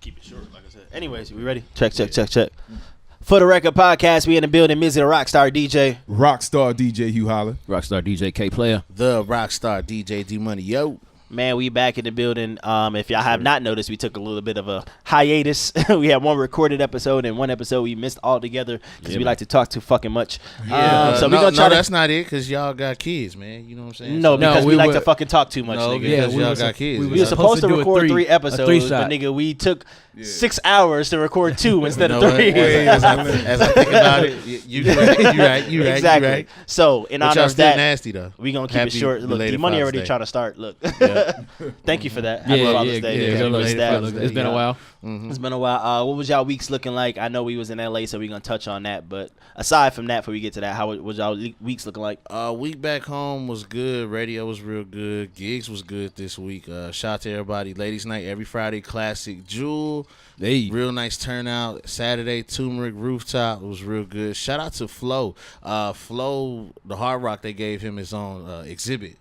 keep it short, like I said. Anyways, we ready? Check. For the Record Podcast, we in the building. Mizzy, the Rockstar DJ. Rockstar DJ Hugh Holler. Rockstar DJ K Player. The Rockstar DJ D Money. Yo. Man, we back in the building. If y'all have not noticed, we took a little bit of a hiatus. We had one recorded episode and one episode we missed altogether because we like to talk too fucking much. Yeah. So we gonna try that's not it because y'all got kids, man. You know what I'm saying? No, because we like to fucking talk too much, nigga. Yeah, y'all got kids. We were supposed to record 3 episodes, but nigga, we took 6 hours to record 2 instead of 3. As I think about it, you right. Exactly. Right. So in honor of that, nasty though. We gonna keep it short. Look, D Money already trying to start. Look, thank you for that. Happy Father's Day. It's been a while. It's been a while. What was y'all weeks looking like? I know we was in LA, so we gonna touch on that. But aside from that, before we get to that, how was y'all weeks looking like? Week back home was good. Radio was real good. Gigs was good this week. Shout out to everybody. Ladies' night every Friday. Classic Jewel. Real nice turnout. Saturday Turmeric Rooftop was real good. Shout out to Flo. Flo, the Hard Rock, they gave him his own exhibit.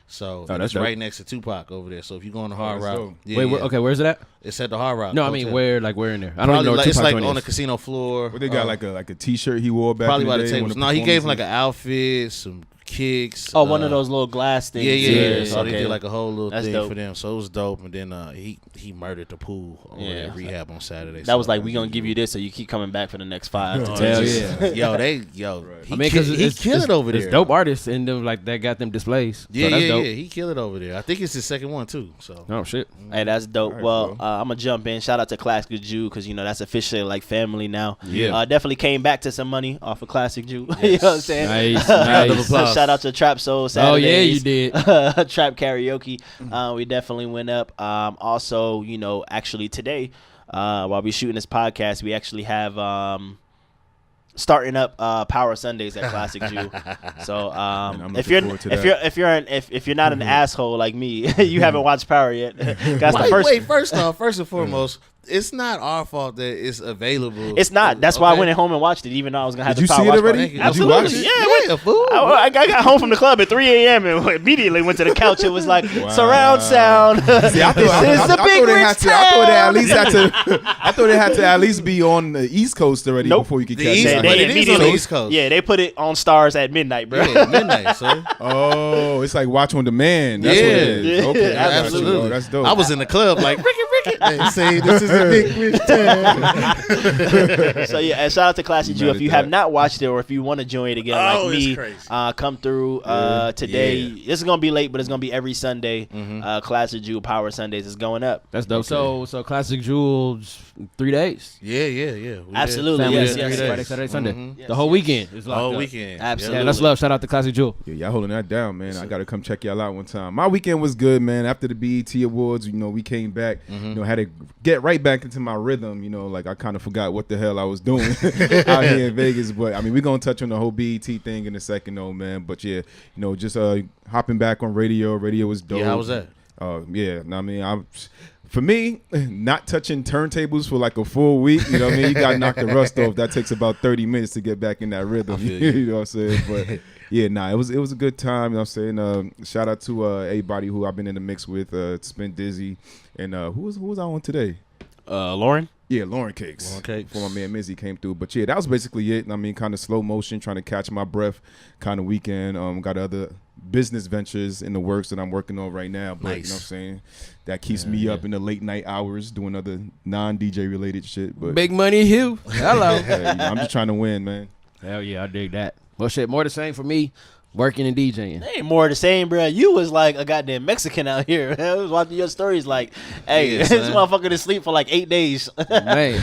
So that's right next to Tupac over there. So if you go on the Hard Rock, okay, where's it at? It's at the Hard Rock. No, I mean where in there? I don't know. It's like on the casino floor. Well, they got like a T-shirt he wore back. Probably in by the the day tables. No, he gave him like an outfit, some kicks. Oh, one of those little glass things. Yeah. So they did like a whole little thing dope for them. So it was dope. And then he murdered the pool over there at rehab on Saturday. That was like, we gonna give you this so you keep coming back for the next 5 to 10 Hell years. Yo. I mean, because he killed it over there. It's dope artists and them like that got them displays. Yeah, so that's dope. He killed it over there. I think it's his second one too. So oh shit. Hey, that's dope. Right, well, I'm gonna jump in. Shout out to Classic Jew because that's officially like family now. Yeah. Definitely came back to some money off of Classic Jew. You know what I'm saying? Nice. So shout out to Trap Soul Saturdays. Oh yeah, you did. Trap karaoke. We definitely went up. Also, actually today, while we shooting this podcast, we actually have starting up Power Sundays at Classic Jew. So if you're not an asshole like me, you haven't watched Power yet. First and foremost, it's not our fault that it's available. It's not. That's why I went home and watched it, even though I was gonna have Did the you Power see it watch already? party. Absolutely. Did you Yeah, fool. I got home from the club at 3 a.m. and immediately went to the couch. It was like surround sound. See, I thought it had to at least be on the East Coast already before you could catch it. It is on the East Coast. Yeah, they put it on Stars at midnight, bro. Yeah, midnight, son. Oh, it's like watch on demand. That's what it is. Okay, absolutely. That's dope. I was in the club like Ricky. They say this is a big rich time. So yeah, and shout out to Classic Jew. If you have not watched it or if you want to join it again like me, come through today. Yeah. This is gonna be late, but it's gonna be every Sunday. Classic Jew Power Sundays is going up. That's dope. Okay. So Classic Jewels 3 days. Yeah. Absolutely. Yes. Friday, Saturday, Sunday. The whole weekend is locked up. Absolutely. Yeah, that's love. Shout out to Classic Jewel. Yeah, y'all holding that down, man. I gotta come check y'all out one time. My weekend was good, man. After the BET Awards, we came back. Had to get right back into my rhythm. Like I kind of forgot what the hell I was doing out here in Vegas. But I mean, we're gonna touch on the whole BET thing in a second, though, man. But yeah, just hopping back on radio. Radio was dope. Yeah, how was that? I mean, for me, not touching turntables for like a full week, you know what I mean? You got to knock the rust off. That takes about 30 minutes to get back in that rhythm. You know what I'm saying? But yeah, it was a good time. You know what I'm saying? Shout out to everybody who I've been in the mix with. Spent Dizzy. And who was I on today? Lauren? Yeah, Lauren Cakes. For my man Mizzy came through. But yeah, that was basically it. I mean, kind of slow motion, trying to catch my breath kind of weekend. Got other business ventures in the works that I'm working on right now. But you know what I'm saying? That keeps me up in the late night hours doing other non-DJ related shit. But Big Money Hugh. Hello. I'm just trying to win, man. Hell yeah, I dig that. Well, shit, more the same for me. Working and DJing. Ain't more of the same, bro. You was like a goddamn Mexican out here. I was watching your stories like, hey, this motherfucker to sleep for like 8 days. Man,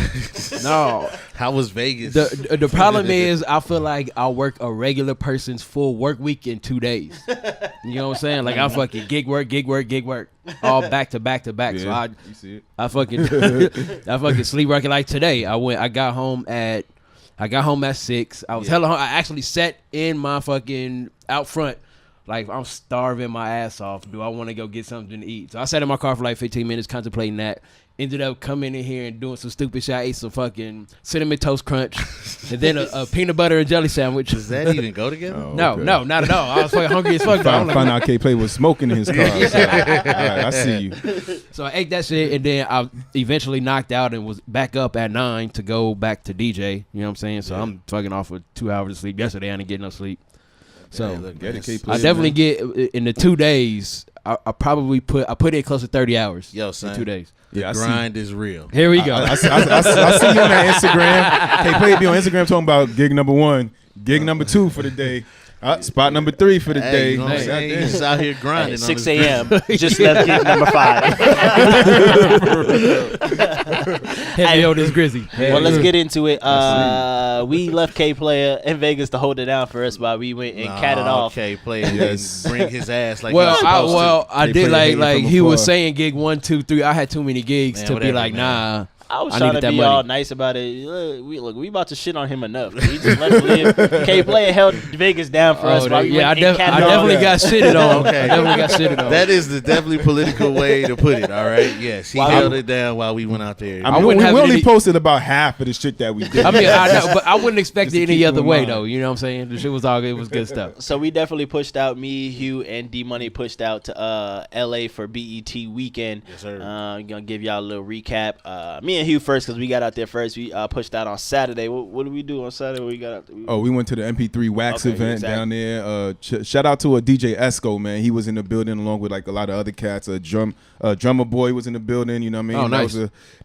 no. How was Vegas? The problem is I feel like I'll work a regular person's full work week in 2 days. You know what I'm saying? Like I fucking gig work. All back to back. Yeah, so you see it. I fucking sleep working like today. I got home at 6. I was hella hungry. I actually sat in my fucking out front, like I'm starving my ass off. Do I want to go get something to eat? So I sat in my car for like 15 minutes contemplating that, ended up coming in here and doing some stupid shit. I ate some fucking cinnamon toast crunch and then a peanut butter and jelly sandwich. Does that even go together? No, not at all. I was fucking hungry as fuck. Find out K-Play was smoking in his car. So, all right, I see you. So I ate that shit, and then I eventually knocked out and was back up at 9 to go back to DJ. You know what I'm saying? So I'm fucking off with 2 hours of sleep. Yesterday I didn't get no sleep. So I definitely get in the 2 days. I probably put in close to 30 hours. Yo, son, in 2 days. The grind is real. Here we go. I see you on that Instagram. K-Play be on Instagram talking about gig number 1, gig number 2 for the day. Spot number 3 for the day. You know what I'm saying? He's out here grinding. 6 a.m. Just left gig number 5. Heavy on this Grizzy. Well, let's get into it. We left K-Player in Vegas to hold it down for us while we went and catted off. K-Player didn't bring his ass like I did like he was saying gig 1, 2, 3. I had too many gigs to be like, nah. I was trying to be all nice about it. Look, we about to shit on him enough. He just let him live. K-Player held Vegas down for us. I definitely got shitted on. Okay. I definitely got shitted on. That is the definitely political way to put it. All right. Yes, he held it down while we went out there. I mean, we only posted about half of the shit that we did. I mean, I know, but I wouldn't expect it any other way though. You know what I'm saying? The shit was all good. It was good stuff. So we definitely pushed out. Me, Hugh, and D Money pushed out to L.A. for BET weekend. Yes, sir. Gonna give y'all a little recap. Me and Hugh first because we got out there first. We pushed out on Saturday. What did we do on Saturday? We got out. We went to the MP3 Wax event down there. Shout out to K.T.S.E, man. He was in the building along with like a lot of other cats. Drummer Boy was in the building. You know what I mean? Oh, nice.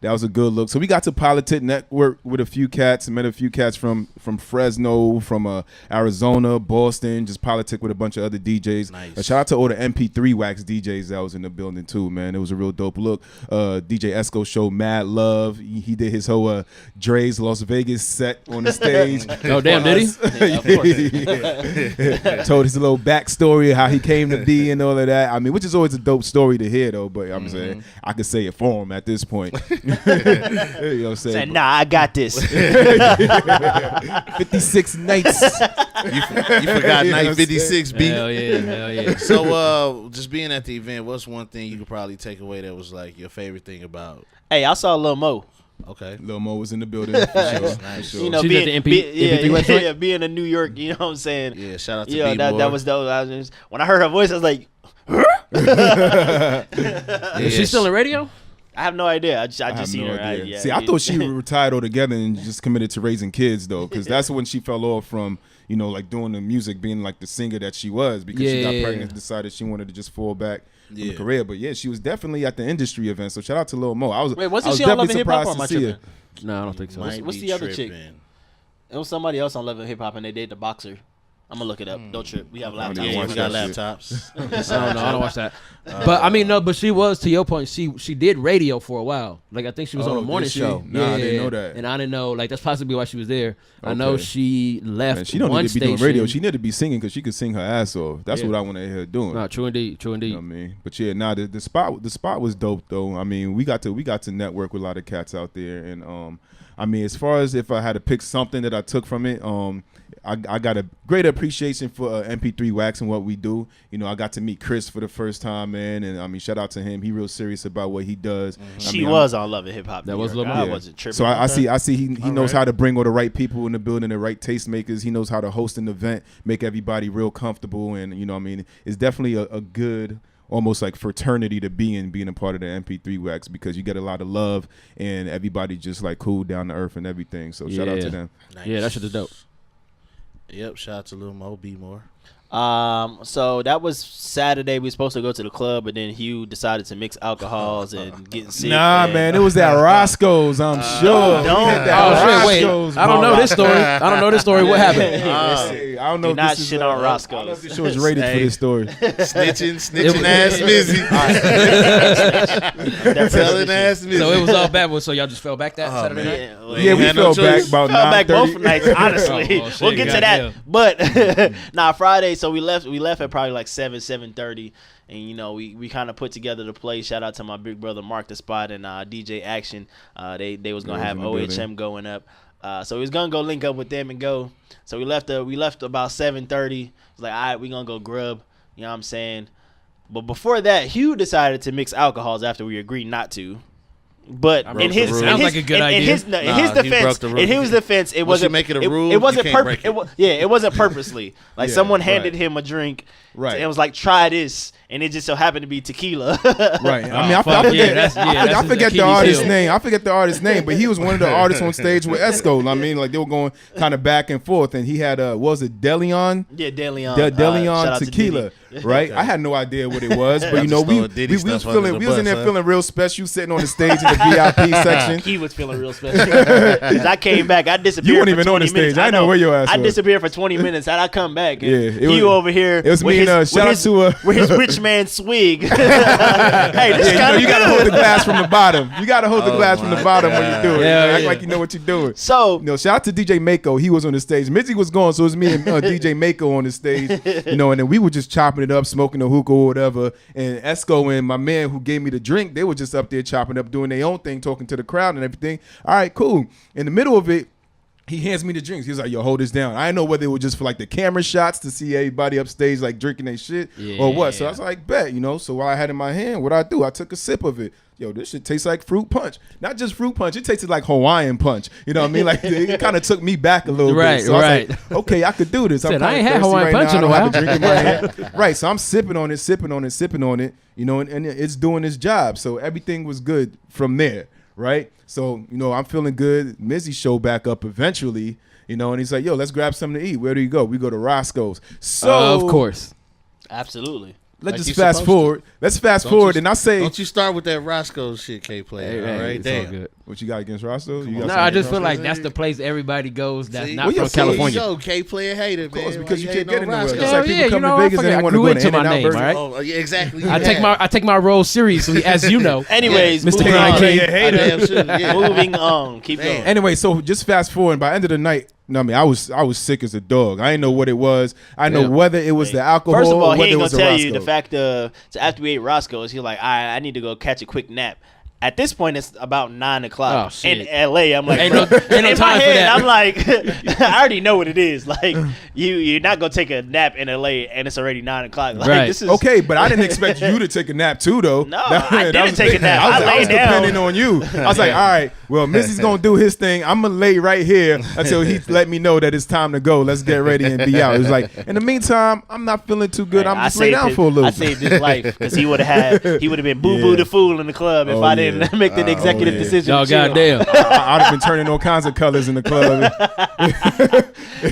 That was a good look. So we got to Politic Network with a few cats. Met a few cats from Fresno, from Arizona, Boston. Just politic with a bunch of other DJs. Nice. Shout out to all the MP3 Wax DJs that was in the building too, man. It was a real dope look. K.T.S.E showed mad love. He did his whole Dre's Las Vegas set on the stage. Oh damn, did he? Yeah. Told his little backstory, how he came to be and all of that. I mean, which is always a dope story to hear though. But I'm saying I could say it for him at this point. You know what I'm saying? Said, nah, I got this. 56 nights. You forgot night 56, B. Hell yeah. So, just being at the event, what's one thing you could probably take away that was like your favorite thing about? Hey, I saw Lil Mo. Okay. Lil Mo was in the building. For sure. Nice. You know, She's at the MP3 website? being in New York, you know what I'm saying? Yeah, shout out to that was dope. When I heard her voice, I was like, Is she still in radio? I have no idea. I just seen her. I thought she retired altogether and just committed to raising kids though, because that's when she fell off from, you know, like doing the music, being like the singer that she was, because she got pregnant, decided she wanted to just fall back from the career. But yeah, she was definitely at the industry event. So shout out to Lil Mo. Wasn't she on Love and Hip Hop or am I tripping? No, I don't think so. What's the other chick? It was somebody else on Love and Hip Hop, and they dated the boxer. I'm gonna look it up. Don't trip. We have laptops. Yeah, we got laptops. I don't watch that. But I mean, no. But she was, to your point. She did radio for a while. Like I think she was on a morning show. Nah, I didn't know that. And I didn't know. Like that's possibly why she was there. I know she left. Man, she don't need to be doing radio. She need to be singing because she could sing her ass off. That's what I want to hear her doing. No, true indeed. You know what I mean? But yeah, the spot was dope though. I mean, we got to network with a lot of cats out there, and I mean, as far as if I had to pick something that I took from it, I got a great appreciation for MP3 Wax and what we do. You know, I got to meet Chris for the first time, man, and I mean, shout out to him. He real serious about what he does. She was on Love and Hip Hop. That was Lil Mo. I wasn't tripping. So I see he knows how to bring all the right people in the building, the right tastemakers. He knows how to host an event, make everybody real comfortable, and you know, I mean, it's definitely a good, almost like fraternity to be in, being a part of the MP3 Wax, because you get a lot of love and everybody just like cool, down to earth and everything. So shout out to them. Nice. Yeah, that shit is dope. Yep, shout out to Lil Mo, B More. So that was Saturday. We were supposed to go to the club, but then Hugh decided to mix alcohols and getting sick. Nah, man, it was that Roscoe's, I'm sure. Wait, I don't know this story. What happened? I don't know. Do not shit on Roscoe's. I don't know if this show is rated for this story. Snitching ass Mizzy. Telling ass Mizzy. So it was all bad. So y'all just fell back that Saturday night? Yeah, we fell back about 9:30. Both nights, honestly. We'll get to that. But Friday. So we left at probably like 7:30, and you know we kind of put together the play. Shout out to my big brother Mark the Spot and DJ Action. They was gonna have OHM going up. So we was gonna go link up with them and go. So we left about 7:30. It's like, all right, we gonna go grub. You know what I'm saying? But before that, Hugh decided to mix alcohols after we agreed not to. But in his defense, it wasn't make it a rule. It wasn't it wasn't purposely. Like someone handed him a drink. Right. And it was like, try this, and it just so happened to be tequila. Right. I mean, I forget the artist's name. I forget the artist's name, but he was one of the artists on stage with Esco. I mean, like they were going kind of back and forth, and he had what was it, DeLeon? Yeah, DeLeon. DeLeon tequila. Right. I had no idea what it was, but we was in there feeling real special, sitting on the stage in the VIP section. He was feeling real special. Because I came back, I disappeared. You weren't even on the stage. I know where your ass was. I disappeared for 20 minutes, and I come back. And he over here. It was me and shout out to with his rich man swig. Hey, this you gotta hold the glass from the bottom. You gotta hold the glass from the bottom when you do it. Act like you know what you're doing. So, shout out to DJ Mako. He was on the stage. Mitzi was gone, so it was me and DJ Mako on the stage. And then we were just chopping it up, smoking a hookah or whatever. And Esco and my man who gave me the drink, they were just up there chopping up, doing their own thing, talking to the crowd and everything. All right, cool. In the middle of it, he hands me the drinks. He was like, yo, hold this down. I didn't know whether it was just for like the camera shots to see everybody upstage like drinking their shit or what. So I was like, bet, So while I had it in my hand, what I do? I took a sip of it. Yo, this shit tastes like fruit punch. Not just fruit punch. It tasted like Hawaiian punch. You know what I mean? Like it kind of took me back a little bit. So I was like, okay, I could do this. I ain't had Hawaiian punch in a while. Drink in my hand. Right. So I'm sipping on it. And it's doing its job. So everything was good from there. Right. So, I'm feeling good. Mizzy showed back up eventually, and he's like, yo, let's grab something to eat. Where do you go? We go to Roscoe's. So, of course. Absolutely. Let's just fast forward. Let's fast forward, and I say, don't you start with that Roscoe's shit, K-Play. All right, damn. Good. What you got against Roscoe's? I just feel like that's the place everybody goes. That's not from California. So K-Play hater, man. Of course, because you can't get anywhere. It's like people come to Vegas and they want to go to In-N-Out Burger. Right? Oh, yeah, exactly. I take my role seriously, as you know. Anyways, Mr. King. Moving on. Keep going. Anyway, so just fast forward. By the end of the night, I was sick as a dog. I didn't know what it was. I didn't know whether it was the alcohol. First of all, or he whether ain't it gonna was tell the you the fact so after we ate Roscoe's, he's like, I need to go catch a quick nap. At this point, it's about 9 o'clock in LA. I'm like, ain't no time in my head, for that. I'm like, I already know what it is. Like, you're not gonna take a nap in LA, and it's already 9 o'clock. Like, right. This is okay, but I didn't expect you to take a nap too, though. No, I didn't take a nap. I was depending on you. I was like, all right, well, Missy's gonna do his thing. I'm gonna lay right here until he let me know that it's time to go. Let's get ready and be out. It was like, in the meantime, I'm not feeling too good. I'm just lay down for a little. I saved his life because he would have been boo the fool in the club if I didn't make the executive decision. Oh, goddamn. I'd have been turning all kinds of colors in the club.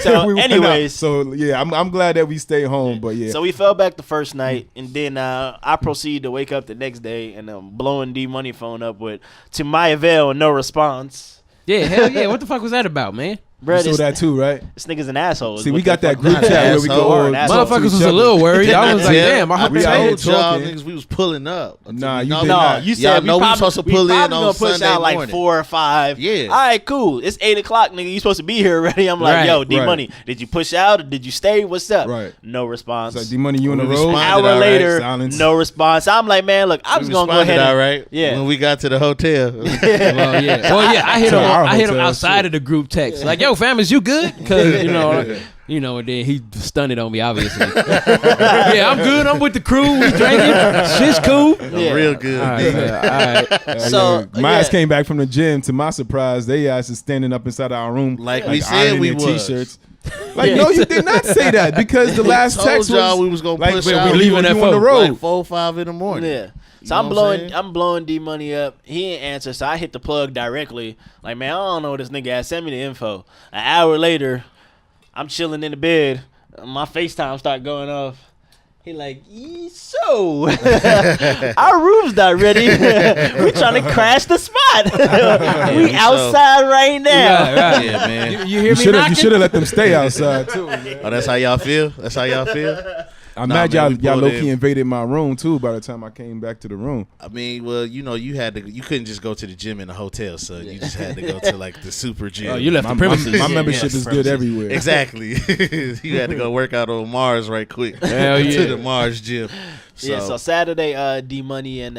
So, anyways. So, yeah, I'm glad that we stayed home, but yeah. So, we fell back the first night, and then I proceeded to wake up the next day, and I'm blowing D-Money phone up with, to my avail, no response. Yeah, hell yeah. What the fuck was that about, man? Bro, you saw that too, right? This nigga's an asshole. See, we got that group chat where we go. Motherfuckers was a little worried. I was like, damn, I hope we told y'all niggas we was pulling up. Nah, you did not. You said we supposed to pull in on push out like morning. 4 or 5. Yeah. All right, cool. It's 8 o'clock, nigga. You supposed to be here already. I'm like, yo, D-Money, did you push out or did you stay? What's up? Right. No response. It's like, D-Money, you on the road? An hour later, no response. I'm like, man, look, I'm just gonna go ahead. All right. Yeah. When we got to the hotel. Well, yeah. I hit him outside of the group text. Like, yo, fam, is you good? Because and then he stunned it on me, obviously. Yeah, I'm good. I'm with the crew. We drinking. Shit's cool. Yeah. Real good. All right. So my ass came back from the gym. To my surprise, they ass is standing up inside our room, like we said we was. T-shirts. Like, no, you did not say that because the last text was we was gonna like, push out. We leaving that on the road, like 4 or 5 in the morning. Yeah. So I'm blowing D-Money up. He didn't answer, so I hit the plug directly. Like, man, I don't know what this nigga has. Send me the info. An hour later, I'm chilling in the bed. My FaceTime start going off. He like, so our room's not ready. We trying to crash the spot. We outside right now. Right. Yeah, man. You hear me knocking? You should have let them stay outside too. Oh, that's how y'all feel? I'm mad y'all low-key invaded my room too by the time I came back to the room. I mean, well, you couldn't just go to the gym in a hotel, so you just had to go to like the super gym. Oh, you left the premises. My membership is good everywhere. Exactly. You had to go work out on Mars right quick. Hell yeah. To the Mars gym. So Saturday, D Money and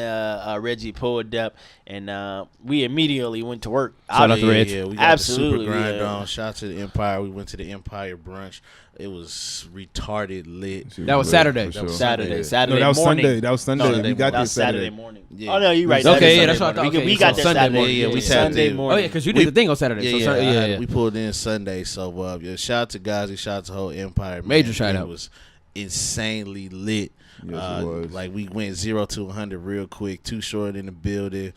Reggie pulled up, and we immediately went to work. Shout out to Reg. Yeah, we got Absolutely, the super grind on. Shout out to the Empire. We went to the Empire brunch. It was retarded lit. That was Saturday. That was Saturday. No, Saturday that was morning. Sunday. That was Sunday. No, we got that there was Saturday Saturday morning. Yeah. Oh no, you're right. Okay, That that's was what I Sunday thought. morning. Okay, We so got there Sunday Saturday. morning. Yeah, we Sunday tapped in. morning. Oh yeah, because you did the thing on Saturday. Yeah, So yeah, yeah. we pulled in Sunday. So shout out to Gazi, shout out to the whole Empire. Major shout out. It was insanely lit. Yes, it was. Like we went 0 to 100 real quick. Too Short in the building.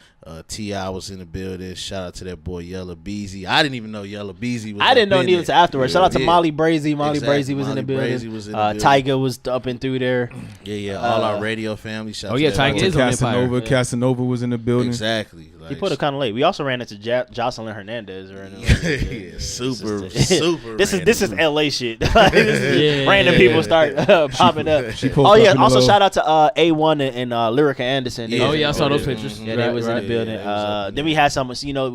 T.I. was in the building. Shout out to that boy Yella Beezy. I didn't even know Yella Beezy was. I didn't know up in neither it. till afterwards. Shout out to Yeah. Molly Brazy. Molly Exactly. Brazy was in the Molly building. Brazy was in the building. Tiger was up and through there. Yeah, all our radio family. Shout Oh, out yeah, to Tiger that is boy. on Empire. Casanova. Yeah. Casanova was in the building. Exactly. He put up kind of late. We also ran into Jocelyn Hernandez. Yeah, super. This is random. LA shit. This is random people start popping up. She Oh posted yeah. up in the Also low. shout out to A1 and Lyrica Anderson. Yeah. Oh yeah, I saw those Yeah. pictures. Yeah, they was in the Right. building. Yeah, they was up in Then we had some,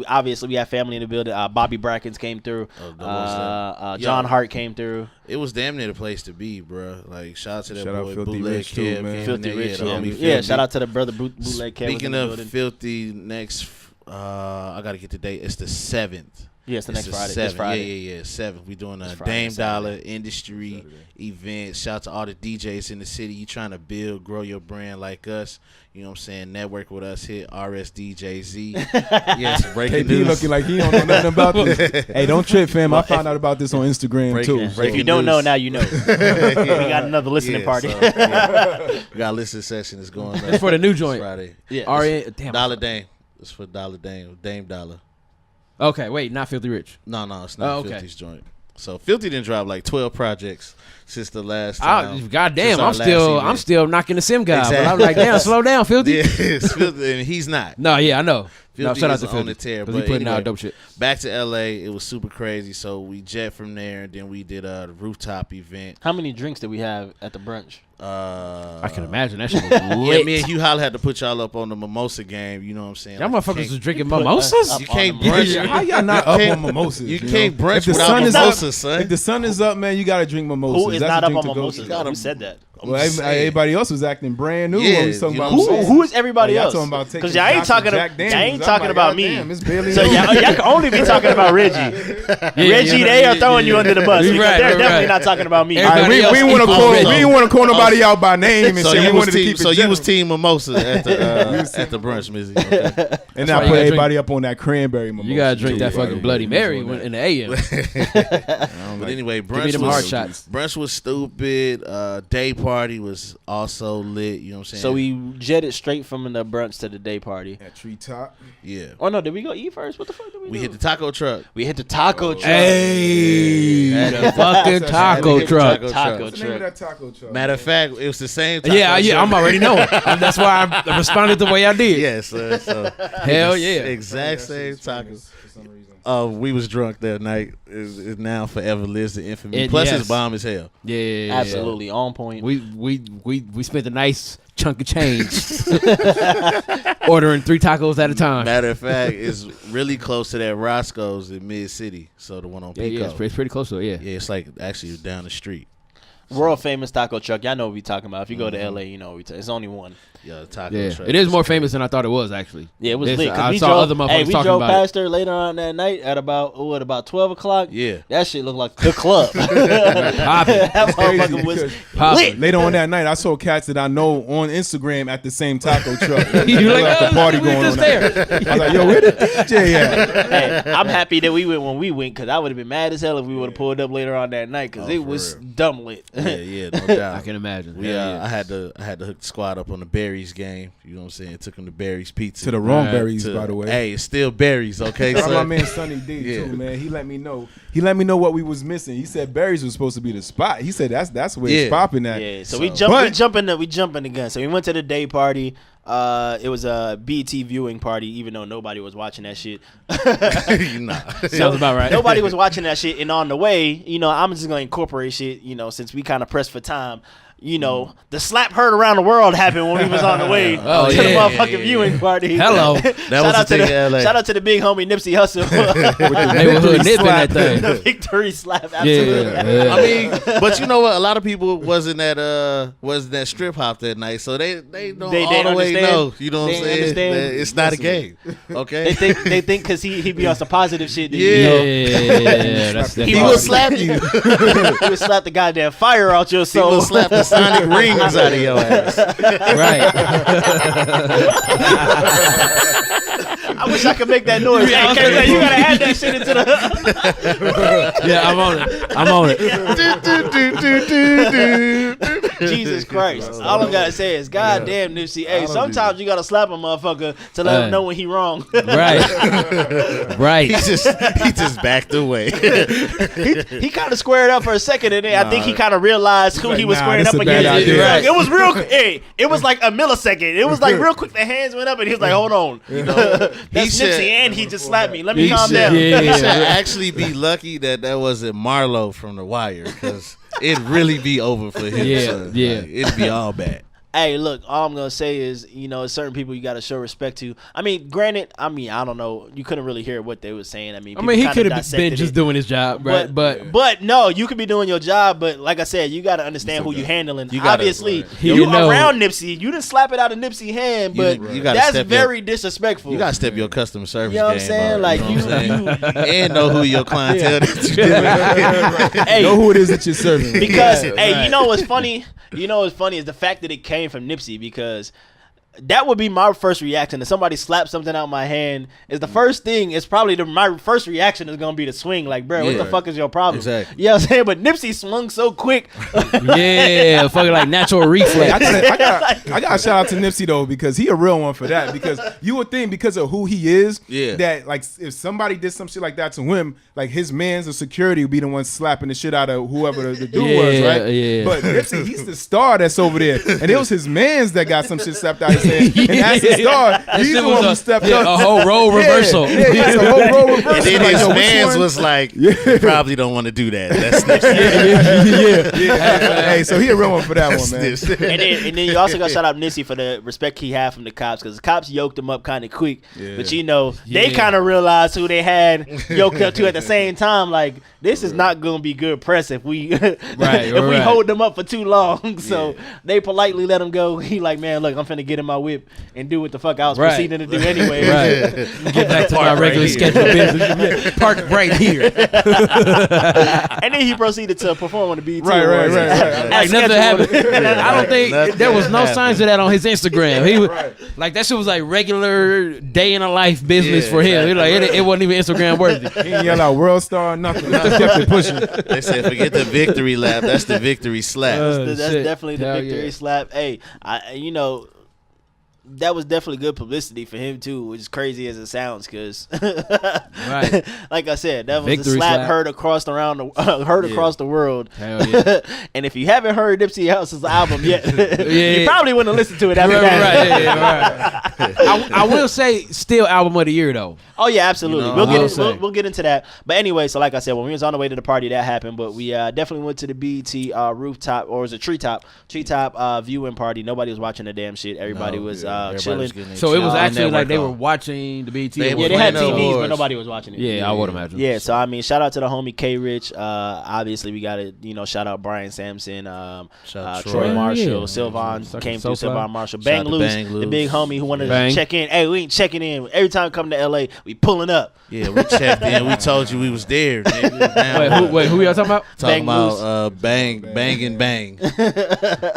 obviously we had family in the building. Bobby Brackens came through. Oh, that was John Yo. Hart came through. It was damn near the place to be, bro. Like, shout out to that Shout out boy, Filthy Bootleg Rich, too, Kev. man. came Filthy in there, Rich. the homie Yeah, Filthy. shout out to the brother Bootleg Kev. Speaking was in the of building. Filthy, next, I got to get the date. It's the 7th. Yeah, it's the next Friday. 7th. This Friday. Yeah. 7th. We doing a This Friday, Dame Saturday. Dollar industry event. Shout out to all the DJs in the city. You trying to build, grow your brand like us. You know what I'm saying? Network with us. Hit RSDJZ. Yes, breaking KP news. looking like he don't know nothing about this. Hey, don't trip, fam. I found out about this on Instagram Breaking- too. Yeah. So. If you don't know, now you know. We got another listening party. So, yeah. We got a listening session that's going on. It's for the new joint. Friday. Yeah. Damn. Dollar Dame. It's for Dollar Dame. Dame Dollar. Okay, wait, not Filthy Rich. No, it's not Oh, okay. Filthy's joint. So Filthy didn't drop like 12 projects since the last time. Goddamn, Since our I'm last still event. knocking the sim guy. But Exactly. I'm like, damn, slow down, Filthy. Yeah, it's Filthy, and he's not. No, yeah, I know. No, Filthy shout out is to on Filthy. the tear, Because he but putting anyway. out dope shit. Back to LA, it was super crazy. So we jet from there, and then we did the rooftop event. How many drinks did we have at the brunch? I can imagine that shit was Yeah, lit. me and Hugh Holla had to put y'all up on the mimosa game. You know what I'm saying? Y'all Like, motherfuckers was drinking put mimosas? us you up can't on the brunch. How y'all not up on mimosas? You know? can't brunch If the without sun is mimosas, up, son. If the sun is up, man, you gotta drink mimosas. Who is That's not the up drink on to go mimosas? to. Who said that? I'm Well, just saying. everybody else was acting brand new. Yeah, when we talking you know about what I'm saying? Who is everybody Y'all else? talking about taking Because y'all ain't shots of talking Jack about Daniels. y'all ain't I'm talking like, about God me. damn, it's barely So over. y'all can only be talking about Reggie. Reggie, they are throwing you under the bus. Right, Because they're right, definitely right. not talking about me. All right, Everybody we else want to equals call Reggie. we didn't want to call nobody out by name and So say you we was wanted to team. keep it So you was general. team mimosa at the brunch, Mizzy. Okay. And why I you put gotta everybody up on that cranberry mimosa. You gotta drink too, that by the fucking way. Bloody We Mary was on in that. the AM. But anyway, Give me them hard shots. brunch was stupid. Day party was also lit. You know what I'm saying? So we jetted straight from the brunch to the day party. At Treetop. yeah. Oh no, did we go eat first? What the fuck did we do? We hit the taco truck. We hit the taco truck. Hey, the fucking taco Taco truck. truck. Taco What's the name of truck. that taco truck? Matter of fact, it was the same taco Yeah, truck. I'm already knowing. That's why I responded the way I did. Yes, so Hell yeah. exact same taco. For some reason. We was drunk that night. It now forever lives in infamy. It- Plus, yes. it's bomb as hell. Yeah, Absolutely on point. We spent a nice chunk of change ordering 3 tacos at a time. Matter of fact, it's really close to that Roscoe's in Mid City. So the one on Pico. Yeah, it's pretty close to it. Yeah. Yeah, it's like actually down the street. World famous taco truck. Y'all know what we talking about. If you go to LA, you know what we it's only one. Yeah, the taco Yeah, truck. it is more famous than I thought it was actually. Yeah, it was lit. 'Cause I we saw drove, other motherfuckers we talking drove about past her later on that night at about 12 o'clock. Yeah. That shit looked like the club. it. Popping. That Crazy motherfucker was because Popping. lit. Later on that night, I saw cats that I know on Instagram at the same taco truck. You like, Like a oh, party we going just on. there. I was like, yo, where the DJ at? Hey, I'm happy that we went when we went because I would have been mad as hell if we would have pulled up later on that night because Oh, it for was real. dumb lit. Yeah, no doubt. I can imagine. We, Yeah. I had to hook the squad up on the Berries game. You know what I'm saying? Took them to Berries Pizza. To the wrong Right, berries, To- by the way. Hey, it's still berries, okay? Shout out son? my man Sonny D Yeah. too, man. He let me know. He let me know what we was missing. He said berries was supposed to be the spot. He said that's where Yeah. it's popping at. Yeah, so So- we But- jumping the gun. So we went to the day party. It was a BET viewing party, even though nobody was watching that shit. Nah. Sounds about right. Nobody was watching that shit, and on the way, I'm just gonna incorporate shit. Since we kind of pressed for time, you know, the slap heard around the world happened when we was on the way to the motherfucking viewing party. Hello. Shout out to the big homie Nipsey Hussle. Neighborhood nip in that thing. The victory slap, absolutely. Yeah. I mean, but you know what? A lot of people wasn't that strip hop that night, so they don't all the way know. You know what I'm saying? That it's not a game. Okay. They think because he be on some positive shit. Yeah. He will slap you. He would slap the goddamn fire out your soul. He will slap the sonic rings out of your ass. Right. I wish I could make that noise. Yeah, Hey, you gotta add that shit into the. Yeah, I'm on it. Jesus Christ! All I gotta say is, goddamn Nipsey. Hey, sometimes you gotta slap a motherfucker to let him know when he wrong. Right. He just backed away. He kind of squared up for a second, and then I think he kind of realized who he was squaring up against. Right. It was real. Hey, it was like a millisecond. It was like real quick. The hands went up, and he was like, "Hold on, that's Nipsey," and he just slapped me. Let me calm down. He should actually be lucky that wasn't Marlo from The Wire, because it'd really be over for him. Yeah. It'd be all bad. Hey, look, all I'm going to say is, you know, certain people you got to show respect to. I mean, granted, I don't know. You couldn't really hear what they were saying. I mean, he could have been just doing his job, right? But no, you could be doing your job. But like I said, you got to understand who you're handling. Obviously, you know. Around Nipsey. You didn't slap it out of Nipsey's hand, but that's very disrespectful. You got to step your customer service game. You know what I'm saying? Like, you and know who your clientele that you dealing with. Hey, know who it is that you're serving. Because, hey, you know what's funny? You know what's funny is the fact that it came from Nipsey, because that would be my first reaction. If somebody slaps something out of my hand, is the first thing. It's probably my first reaction is gonna be to swing. Like, bro, what the fuck is your problem? Exactly. You know what I'm saying? But Nipsey swung so quick. Yeah, fucking like natural reflex. I got to shout out to Nipsey though, because he a real one for that. Because you would think because of who he is, that like if somebody did some shit like that to him, like his man's of security would be the one slapping the shit out of whoever the dude was, right? Yeah. But Nipsey, he's the star that's over there, and it was his man's that got some shit slapped out his hand. And as the star, he's the one who stepped up. A whole role reversal. Yeah, a whole role reversal. And then his man's was like, you probably don't want to do that. That's Nipsey. Hey, so he a real one for that one, man. And then you also got to shout out Nipsey for the respect he had from the cops, because the cops yoked him up kind of quick. But you know, they kind of realized who they had yoked up to at the same time. Like, this is not going to be good press if we we hold them up for too long. So they politely let him go. He like, man, look, I'm finna get in my whip and do what the fuck I was proceeding to do anyway. Get back to my regular schedule business. Park right here. And then he proceeded to perform on the BET Right. Like nothing happened. I don't think there was no signs of that on his Instagram. He was like, that shit was like regular day in a life business for him. It wasn't even Instagram worthy. He ain't yell out world star, nothing. Just kept it pushing. They said, forget the victory lap. That's the victory slap. That's definitely the victory slap. Hey, that was definitely good publicity for him too, which is crazy as it sounds, because like I said, that was victory the slap slap. heard across the world. Hell yeah. And if you haven't heard Nipsey Hussle's album yet, you probably wouldn't have listened to it after that. I will say, still album of the year though. Oh yeah, absolutely. You know, we'll get into that. But anyway, so like I said, when we was on the way to the party, that happened. But we definitely went to the BET rooftop, or was it treetop viewing party. Nobody was watching the damn shit. Everybody was chilling. So it was actually like they were watching the BET. They had TVs, but nobody was watching it. Yeah, I would imagine. Yeah, so I mean, shout out to the homie K Rich. Obviously, we got to shout out Brian Sampson, Troy Marshall, Sylvan came through. Sylvan Marshall, Bang Loose, the big homie who wanted to check in. Hey, we ain't checking in. Every time we come to LA, we pulling up. Yeah, we checked in. We told you we was there. Wait, who y'all talking about? Talking about bang and bang,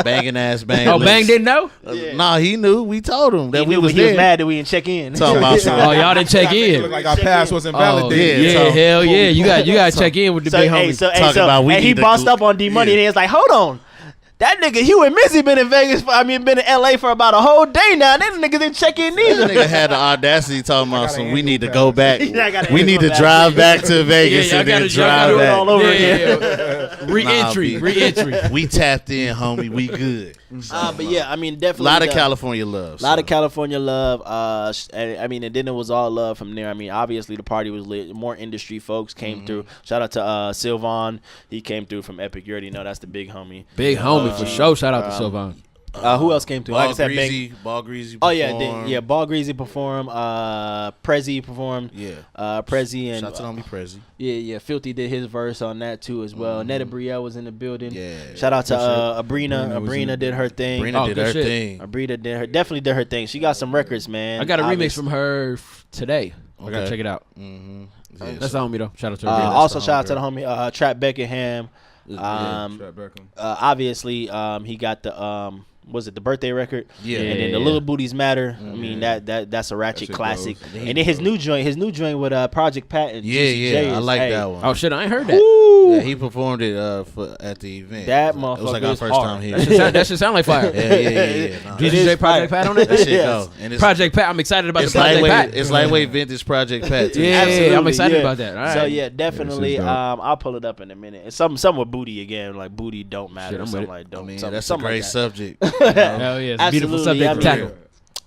banging ass bang. Oh, Bang didn't know? Nah, he knew. We told him that we was he there. was mad that we didn't check in. Talking about y'all didn't check in. Looked like our pass wasn't validated. Yeah, hell yeah. You got to check in with the big homie. And he bossed up on D Money, and he was like, hold on. That nigga Hugh and Missy been in been in LA for about a whole day now. That nigga didn't check in either. That nigga had the audacity talking about some. We need to go back. We need to drive back to Vegas and then drive back all over again. Re-entry. We tapped in, homie. We good. But yeah, I mean, definitely a lot of California love. A lot of California love. I mean, and then it was all love from there. I mean, obviously the party was lit. More industry folks came through. Shout out to Sylvan. He came through from Epic. You already know that's the big homie. Big homie. Yeah, for sure. Shout out to Sylvan. Who else came through? Like I said, Ball Greasy. Oh yeah, Ball Greasy performed. Prezi performed. Yeah, Prezi and shout out to Prezi. Yeah. Filthy did his verse on that too as well. Netta Brielle was in the building. Yeah. Shout out to Abrina. Abrina did her thing. Abrina did her thing. Abrina definitely did her thing. She got some records, man. I got a remix from her today. I gotta check it out. Mm-hmm. Yeah, that's the homie though. Shout out to her. Also shout out to the homie Trap Beckenham. Trap Beckham. Obviously, he got the was it the birthday record? Yeah. And then the Little Booties Matter. I mean that's a ratchet classic. And then his new joint with Project Pat and I like that one. Oh shit, I ain't heard that. Yeah, he performed it at the event. That motherfucker it was like our first hard. time here. That should sound like fire. Yeah. Nah. Did you say Project Pat on it? That shit go. And it's Project Pat. I'm excited about the Project lightweight. Pat. It's lightweight vintage Project Pat. Too. Yeah, I'm excited about that. All right. So yeah, definitely. I'll pull it up in a minute. It's something with booty again, like booty don't matter. Shit, or something like don't. I mean, something, that's something a great like subject. Hell yeah, it's a beautiful subject to tackle.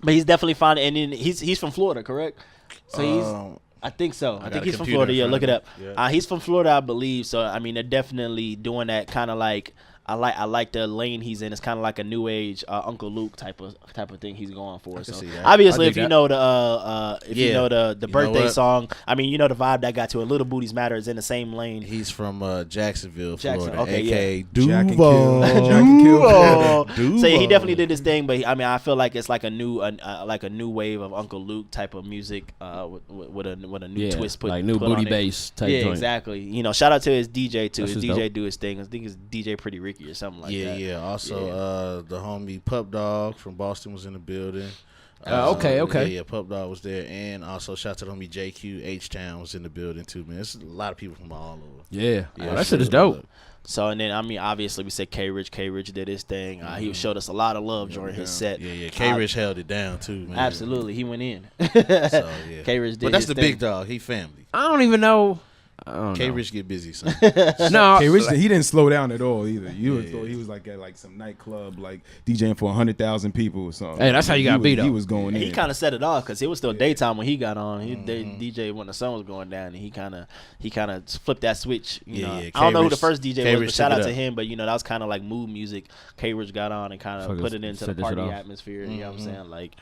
But he's definitely fine, and then he's from Florida, correct? So I think so. I think he's from Florida. Yeah, look it up. Yeah. He's from Florida, I believe. So I mean, they're definitely doing that kind of like. I like the lane he's in. It's kind of like a new age Uncle Luke type of thing he's going for. So obviously, if you know the birthday song, I mean, you know the vibe that got to it. Little Booties Matter is in the same lane. He's from Jacksonville, Florida, okay, aka Duval. So yeah, he definitely did his thing, but I mean, I feel like it's like a new wave of Uncle Luke type of music with a new twist put like new put booty on bass type. Yeah, joint. exactly. You know, shout out to his DJ too. That's his just DJ dope. do his thing. I think his DJ Pretty Ricky or something like that. Yeah. Also, the homie Pup Dog from Boston was in the building. Okay. Yeah, Pup Dog was there, and also shout out to the homie JQ H-Town was in the building too, man. There's a lot of people from all over. Yeah, that shit is dope. So and then I mean obviously we said K Rich did his thing. He showed us a lot of love during his set. Yeah. K Rich held it down too, man. Absolutely, he went in. So yeah, K Rich did. But that's his the thing. big dog. He family. I don't even know. K Rich get busy, son. No, K Rich, he didn't slow down at all either. You would thought he was like at like some nightclub, like DJing for 100,000 people or something. Hey, that's how you got beat up. He was going in. He kind of set it off because it was still daytime when he got on. He DJ when the sun was going down, and he kind of flipped that switch. You know? I don't know who the first DJ was, but shout out to him. But you know that was kind of like mood music. K Rich got on and kind of put it into the party atmosphere. You know what I'm saying? Like,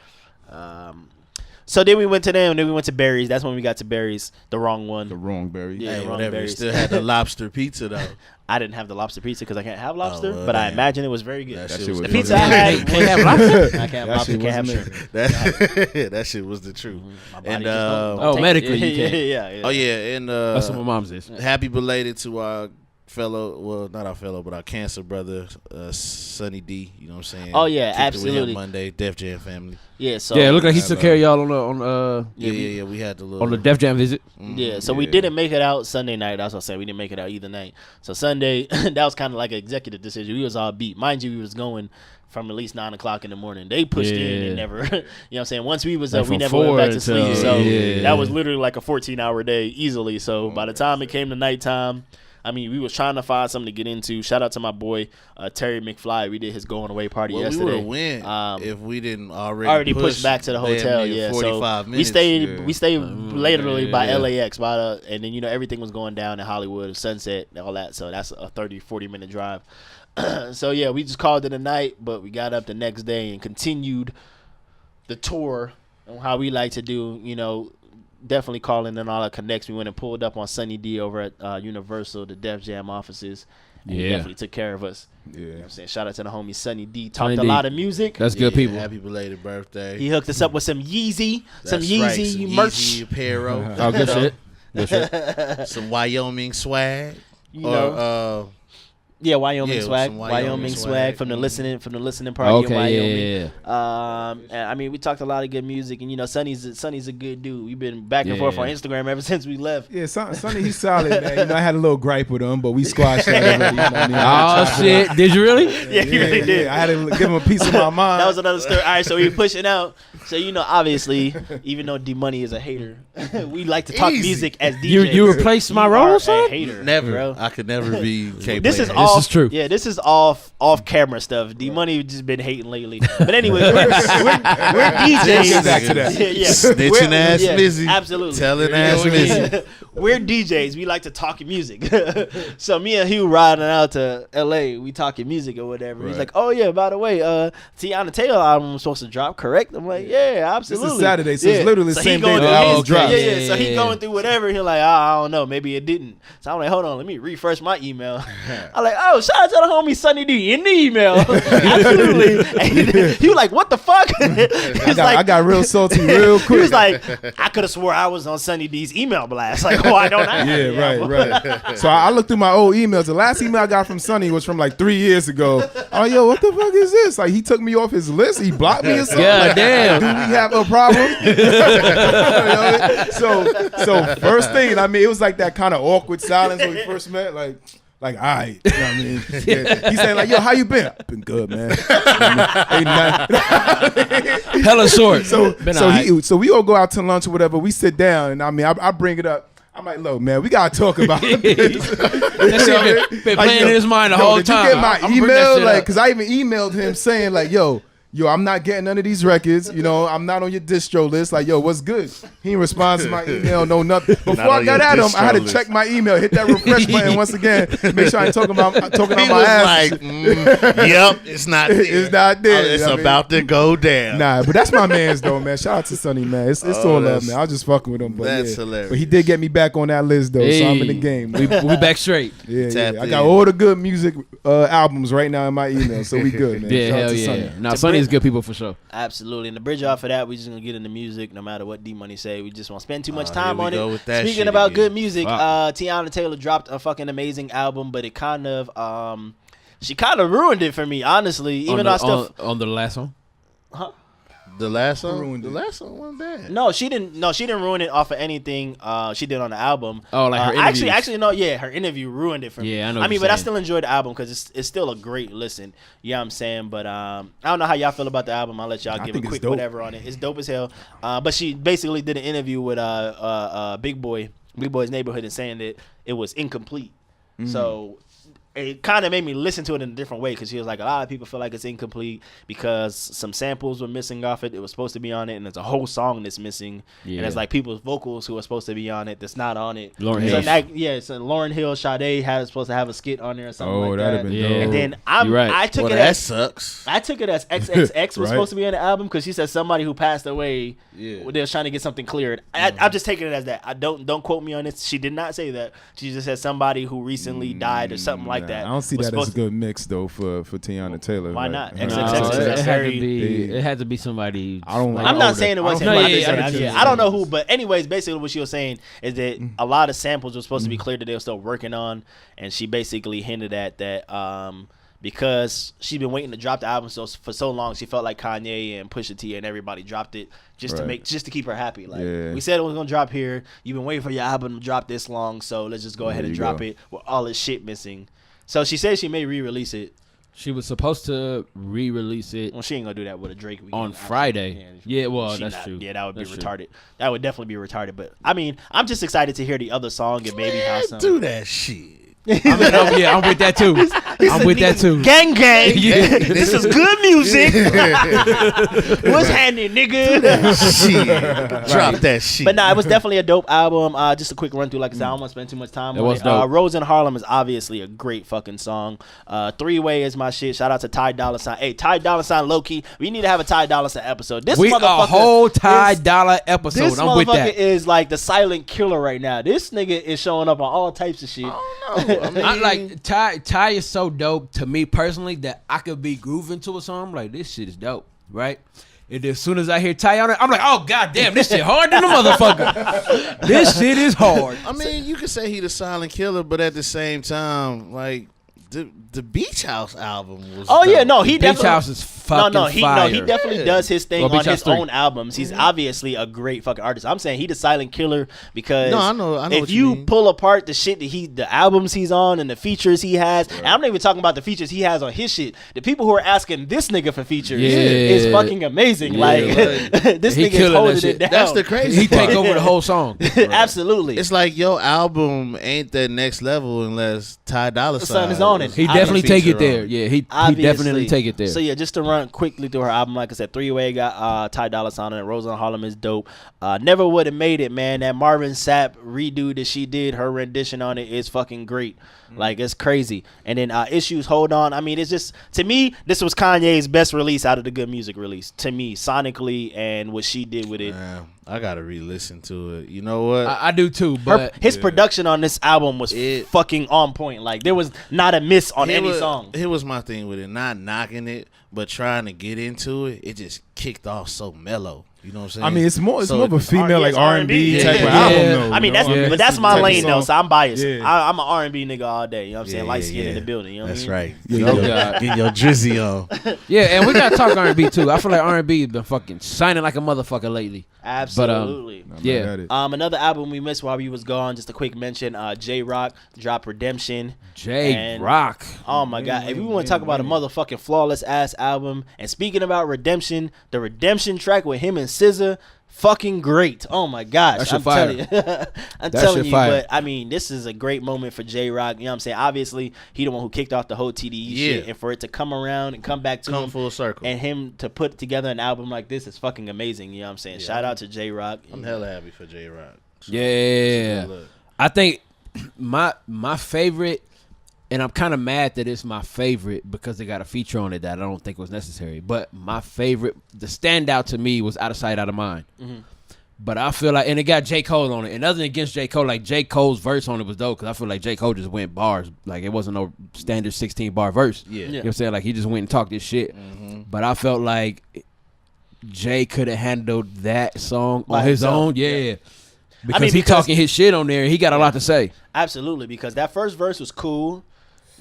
so then we went to them. Then we went to Barry's. That's when we got to Barry's. The wrong one. The wrong Barry. Yeah, Hey, wrong whatever. Barry's. Still had the lobster pizza though. I didn't have the lobster pizza because I can't have lobster, well, but I damn. imagine it was very good. That shit was The good. pizza I had can't have lobster. I can't have lobster. Can't have shrimp. That shit was the truth. My body And just don't take medically it. you can't. Yeah. oh yeah, and That's what my mom's is. happy belated to our fellow, well, not our fellow, but our cancer brother, Sonny D. You know what I'm saying? Oh, yeah, Kicked it with him absolutely. Monday, Def Jam family. Yeah, so Yeah, it looked like he took care of y'all on Yeah. We had the little on the Def Jam visit. Yeah, so we didn't make it out Sunday night. That's what I said. We didn't make it out either night. So Sunday, that was kind of like an executive decision. We was all beat. Mind you, we was going from at least 9 o'clock in the morning. They pushed in and never, you know what I'm saying? Once we was Like up, we from never went 4 back to sleep. So yeah. that was literally like a 14-hour day easily. So by the time it came to nighttime, I mean, we was trying to find something to get into. Shout out to my boy Terry McFly. We did his going away party yesterday. We would have went if we didn't already push back to the hotel. Yeah, 45 so minutes. we stayed literally by LAX, and then everything was going down in Hollywood, Sunset, and all that. So that's a 30-40 minute drive. So yeah, we just called it a night, but we got up the next day and continued the tour on how we like to do. Definitely calling in all our connects. We went and pulled up on Sunny D over at Universal, the Def Jam offices. And he definitely took care of us. Yeah. You know what I'm saying? Shout out to the homie Sunny D. Talked a lot of music. That's good people. Happy belated birthday. He hooked us up with some Yeezy. Some Yeezy merch. Yeezy apparel. Oh, good shit. Good shit. Some Wyoming swag. Yeah, Wyoming swag. some Wyoming swag from the listening party in Wyoming. Yeah. And I mean, we talked a lot of good music, and Sonny's a good dude. We've been back and forth on Instagram ever since we left. Yeah, Sonny, he's solid, man. I had a little gripe with him, but we squashed that already. Oh shit! Did you really? Yeah, he really did. I had to give him a piece of my mind. That was another story. All right, so we were pushing out. So obviously, even though D Money is a hater, we like to talk music as DJs. You replaced my role, son? A hater, Never. bro. I could never be capable. This is all off. This is true. Yeah, this is off camera stuff. D Money just been hating lately. But anyway, we're DJs. Get back to that. Yeah. Snitching ass Mizzy. Absolutely. Telling ass Mizzy. We're DJs. We like to talk music. So me and Hugh riding out to LA, we talking music or whatever. He's like, "Oh yeah, by the way, Teyana Taylor album was supposed to drop, correct?" I'm like, "Yeah, absolutely." This is Saturday, so it's literally the same day the album dropped. Yeah. So he going through whatever. He's like, I don't know, maybe it didn't. So I'm like, hold on, let me refresh my email. I'm like, oh, shout out to the homie Sonny D in the email. Absolutely. And he was like, what the fuck? I got real salty real quick. He was like, I could have swore I was on Sonny D's email blast. Like, why don't I? Yeah, right. So I looked through my old emails. The last email I got from Sonny was from like 3 years ago. Oh, yo, what the fuck is this? Like, he took me off his list. He blocked me or something. Yeah, like, damn. Do we have a problem? So first thing, I mean, it was like that kind of awkward silence when we first met. Like, all right. You know what I mean? Yeah. He's saying like, yo, how you been? I've been good, man. Ain't nothing. Hella short. So we all go out to lunch or whatever. We sit down, and I mean, I bring it up. I'm like, look, man, we gotta talk about this. That shit been playing in his mind the whole time. Did you get my email? Like, cause I even emailed him saying like, yo, I'm not getting none of these records. You know, I'm not on your distro list. Like, yo, what's good? He didn't respond to my email, no nothing. Before I got at him, I had to check my email, hit that refresh button once again, make sure I ain't talking out my ass. Like, yep, it's not there. It's not there. It's about to go down. Nah, but that's my man's though, man. Shout out to Sonny, man. It's all love, man. I was just fucking with him. But that's hilarious. But he did get me back on that list though, so I'm in the game. We back straight. Yeah. I got all the good music albums right now in my email, so we good, man. Yeah, Shout out hell to yeah. Sonny. Now Sonny's good people for sure. Absolutely. And the bridge off of that, we just gonna get into music no matter what D Money say. We just won't spend too much time on it. Speaking about good music, Teyana Taylor dropped a fucking amazing album, but it kind of she kind of ruined it for me, honestly. Even though on the last one? Huh? The last song? The last song wasn't bad. No, she didn't ruin it off of anything she did on the album. Oh, like her interview. Actually, no, yeah, her interview ruined it for me. Yeah, I know. I mean, but I still enjoyed the album because it's still a great listen. Yeah, I'm saying, but I don't know how y'all feel about the album. I'll let y'all give a quick whatever on it. It's dope as hell. But she basically did an interview with Big Boy's Neighborhood, and saying that it was incomplete. So it kind of made me listen to it in a different way, because she was like, a lot of people feel like it's incomplete because some samples were missing off it. It was supposed to be on it, and there's a whole song that's missing. Yeah. And it's like people's vocals who are supposed to be on it that's not on it. Lauryn Hill. So Lauryn Hill, Sade was supposed to have a skit on there or something like that. That'd have been dope. And then I took it that as sucks. I took it as XXX was supposed to be on the album, because she said somebody who passed away. Yeah. They was trying to get something cleared. I'm just taking it as that. I don't quote me on this. She did not say that. She just said somebody who recently died or something like that. I don't see that as a good mix though for Teyana Taylor. Why not? It had to be somebody. I'm not saying it wasn't. I don't know who, but anyways, basically what she was saying is that a lot of samples were supposed to be cleared that they were still working on, and she basically hinted at that because she's been waiting to drop the album for so long, she felt like Kanye and Pusha T and everybody dropped it just to keep her happy. Like, we said it was gonna drop here. You've been waiting for your album to drop this long, so let's just go ahead and drop it with all this shit missing. So she said she may re-release it. She was supposed to re-release it. Well, she ain't gonna do that with a Drake weekend on Friday. Yeah, well, that's true. Yeah, that would be retarded. That would definitely be retarded. But I mean, I'm just excited to hear the other song and maybe how some do that shit. I'm with that too. I'm with that too. Gang. Yeah. This is good music. What's happening, nigga? Shit. Drop that shit. But it was definitely a dope album. Just a quick run through. Like I said, I don't want to spend too much time on it. Rose in Harlem is obviously a great fucking song. Three-Way is my shit. Shout out to Ty Dolla $ign. Hey, Ty Dolla $ign, low-key. We need to have a Ty Dolla $ign episode. This motherfucker, a whole Ty Dolla episode. This I'm with that. Motherfucker is like the silent killer right now. This nigga is showing up on all types of shit. I don't know. I mean, I like Ty is so dope to me personally that I could be grooving to a song like this shit is dope, right? And as soon as I hear Ty on it, I'm like, oh goddamn, this shit hard than a motherfucker. This shit is hard. I mean, you could say he the silent killer, but at the same time, like the Beach House album was. Oh dope. Yeah, no, he Beach definitely. House is fucking fire. He definitely does his thing on his own albums. He's obviously a great fucking artist. I'm saying he the silent killer because I know if you pull apart the shit that the albums he's on and the features he has, and I'm not even talking about the features he has on his shit. The people who are asking this nigga for features is fucking amazing. This nigga is holding it down. That's the crazy. He take over the whole song. Absolutely. It's like your album ain't the next level unless Ty Dolla $ign is on Conan. He definitely take it there. Yeah, he definitely take it there. So yeah, just to run quickly through her album, like I said, 3-Way got Ty Dolla $ign on it. Rose on Harlem is dope. Never Would Have Made It, man. That Marvin Sapp redo that she did, her rendition on it is fucking great. Like, it's crazy. And then Issues, Hold On. I mean, it's just, to me, this was Kanye's best release out of the Good Music release. To me, sonically, and what she did with it. I gotta re-listen to it. You know what? I do too, but his production on this album was fucking on point. Like, there was not a miss on any song. Here was my thing with it. Not knocking it, but trying to get into it. It just kicked off so mellow. You know what I'm saying? I mean, it's more of a female like R&B type of album, though. I mean, that's my lane, though, so I'm biased. I'm an R&B nigga all day. You know what I'm saying? Light skin in the building. You know what I mean? That's right. Getting your drizzy on. Yeah, and we gotta talk R&B too. I feel like R&B has been fucking shining like a motherfucker lately. Absolutely. But, another album we missed while we was gone, just a quick mention, J-Rock dropped Redemption. J-Rock. Oh my God. If we want to talk about a motherfucking flawless ass album, and speaking about Redemption, the Redemption track with him and SZA, fucking great. Oh my gosh. I'm telling you. But I mean, this is a great moment for J-Rock. You know what I'm saying? Obviously, he the one who kicked off the whole TDE shit, and for it to come around and come back to him full circle, and him to put together an album like this is fucking amazing. You know what I'm saying? Shout out to J-Rock. I'm hella happy for J-Rock. So, I think my favorite, and I'm kind of mad that it's my favorite because they got a feature on it that I don't think was necessary. But my favorite, the standout to me was Out of Sight, Out of Mind. Mm-hmm. But I feel like, and it got J. Cole on it. And nothing against J. Cole, like J. Cole's verse on it was dope because I feel like J. Cole just went bars. Like it wasn't no standard 16-bar verse. You know what I'm saying? Like he just went and talked this shit. Mm-hmm. But I felt like Jay could have handled that song on his own. Yeah. Because he talking his shit on there and he got a lot to say. Absolutely, because that first verse was cool.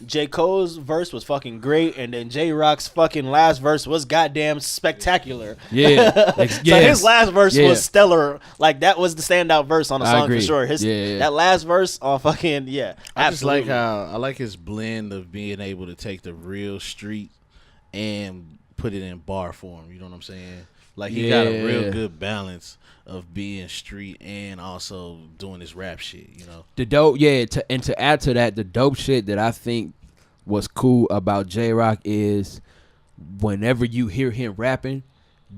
J. Cole's verse was fucking great, and then J-Rock's fucking last verse was goddamn spectacular. Yeah. So his last verse was stellar. Like, that was the standout verse on the song for sure. That last verse on fucking, I just like how, I like his blend of being able to take the real street and put it in bar form. You know what I'm saying? Like, he got a real good balance of being street and also doing this rap shit, you know. The dope, to add to that, the dope shit that I think was cool about J-Rock is whenever you hear him rapping,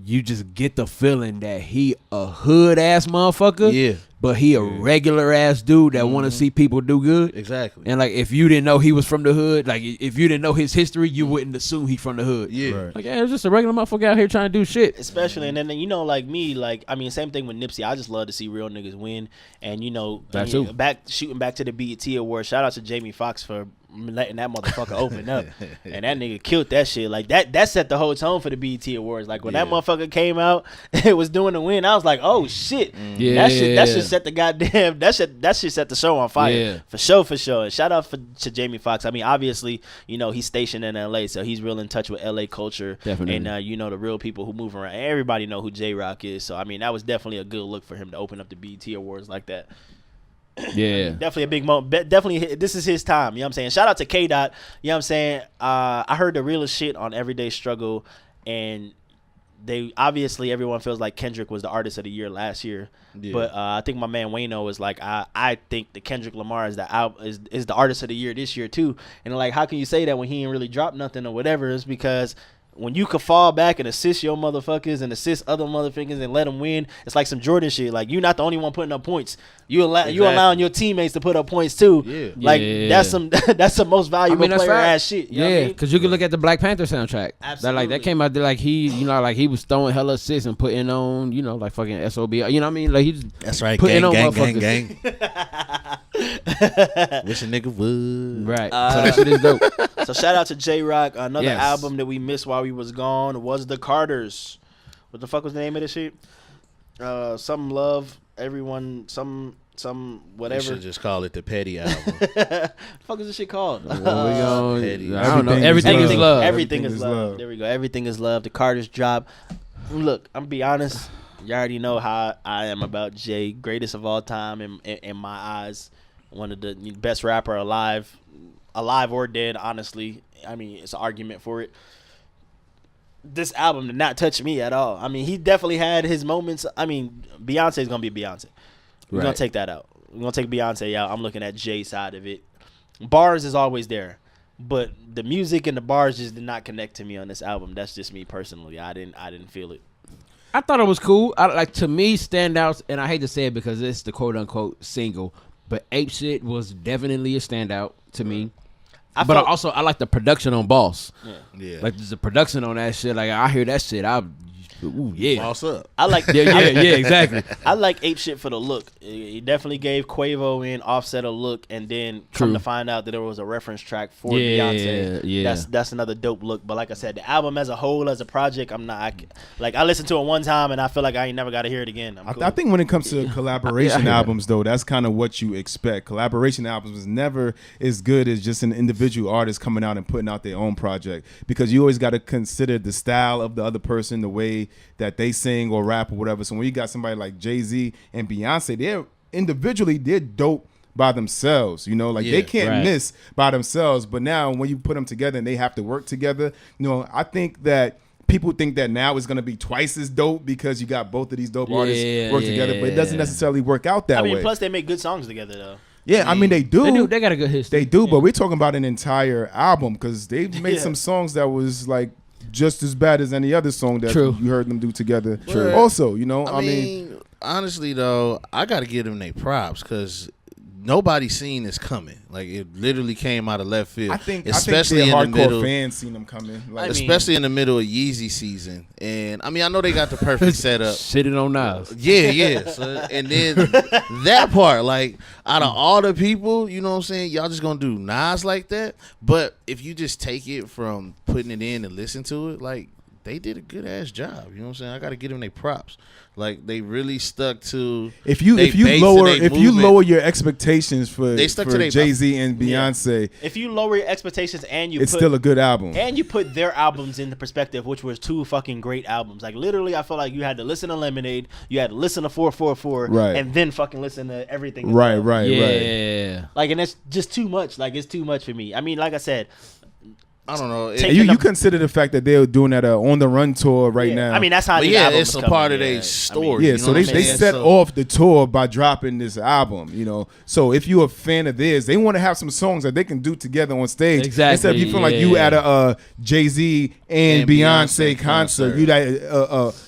you just get the feeling that he a hood ass motherfucker, but he a regular ass dude that want to see people do good. Exactly. And like, if you didn't know he was from the hood, like if you didn't know his history, you wouldn't assume he from the hood. Like, it's just a regular motherfucker out here trying to do shit. Especially, and then you know, like me, like I mean, same thing with Nipsey. I just love to see real niggas win, and you know, shooting back to the BET Awards. Shout out to Jamie Foxx for letting that motherfucker open up, and that nigga killed that shit. Like that set the whole tone for the BET Awards. Like when that motherfucker came out, it was doing the win. I was like, oh shit, that shit set the goddamn that shit set the show on fire for sure. And shout out to Jamie Foxx. I mean, obviously, you know, he's stationed in LA, so he's real in touch with LA culture. Definitely. And you know, the real people who move around. Everybody know who J-Rock is. So I mean, that was definitely a good look for him to open up the BET Awards like that. Definitely a big moment. Definitely, this is his time. You know what I'm saying? Shout out to K.Dot. You know what I'm saying? I heard the realest shit on Everyday Struggle, and they obviously everyone feels like Kendrick was the artist of the year last year. But I think my man Wayno was like, I think that Kendrick Lamar is the artist of the year this year too. And like, how can you say that when he ain't really dropped nothing or whatever? It's because when you could fall back and assist your motherfuckers and assist other motherfuckers and let them win, it's like some Jordan shit. Like, you're not the only one putting up points. You allowing your teammates to put up points too. Like that's some most valuable player ass shit. You know what I mean? Because you can look at the Black Panther soundtrack. Absolutely. That came out there like he was throwing hella assists and putting on, you know, like fucking SOB. You know what I mean? Like that's right. Putting on gang. Wish a nigga would. Right. So that shit is dope. So shout out to J-Rock. Another album that we missed while we was gone was The Carters. What the fuck was the name of this shit? Some love, everyone, some whatever. You should just call it the Petty album. The fuck is this shit called? I don't know. Everything is love. Everything is love. There we go. Everything is love. The Carters drop. Look, I'm gonna be honest. You already know how I am about Jay. Greatest of all time in my eyes. One of the best rapper alive or dead, honestly. I mean, it's an argument for it. This album did not touch me at all. I mean, he definitely had his moments. I mean, Beyonce's going to be Beyonce. We're going to take that out. We're going to take Beyonce out. I'm looking at Jay's side of it. Bars is always there. but the music and the bars just did not connect to me on this album. That's just me personally. I didn't feel it. I thought it was cool. To me, standouts, and I hate to say it because it's the quote unquote single, but Ape Shit was definitely a standout to me. I like the production on Boss. Yeah. Like the production on that shit. Like I hear that shit, Boss up. I like exactly. I like Ape Shit for the look. He definitely gave Quavo and Offset a look, and then come to find out that there was a reference track for Beyonce. Yeah, that's another dope look. But like I said, the album as a whole, as a project, I listened to it one time and I feel like I ain't never got to hear it again. I think when it comes to collaboration albums, though, that's kind of what you expect. Collaboration albums is never as good as just an individual artist coming out and putting out their own project, because you always got to consider the style of the other person, the way that they sing or rap or whatever. So when you got somebody like Jay-Z and Beyonce, they're dope by themselves, they can't miss by themselves. But now when you put them together and they have to work together, I think that people think that now it's going to be twice as dope because you got both of these dope artists work together, but it doesn't necessarily work out that way. Plus they make good songs together though. Yeah, they do. They got a good history. They do, but we're talking about an entire album, because they've made some songs that was like just as bad as any other song that you heard them do together. True. Also, I mean, honestly though, I got to give them their props, because nobody seen this coming. Like, it literally came out of left field. I think especially hardcore in the middle, fans seen them coming. Especially in the middle of Yeezy season. And I know they got the perfect setup. Shitting on Nas. Yeah. So, and then that part, like, out of all the people, you know what I'm saying, y'all just gonna do Nas like that. But if you just take it from putting it in and listen to it, like, they did a good ass job. You know what I'm saying? I gotta give them their props. Like, they really stuck to if you lower your expectations for Jay-Z and Beyonce. If you lower your expectations and it's still a good album. And you put their albums into perspective, which was two fucking great albums. Like, literally, I feel like you had to listen to Lemonade, you had to listen to 444, and then fucking listen to everything. Right. Like, and it's just too much. Like, it's too much for me. I mean, like I said, I don't know. You consider the fact that they're doing that On the Run tour right now. I mean, that's how the album it's a part of their story. Yeah, so they set off the tour by dropping this album, So if you're a fan of theirs, they want to have some songs that they can do together on stage. Exactly. Instead of you feeling like you at a Jay-Z and Beyonce concert. You at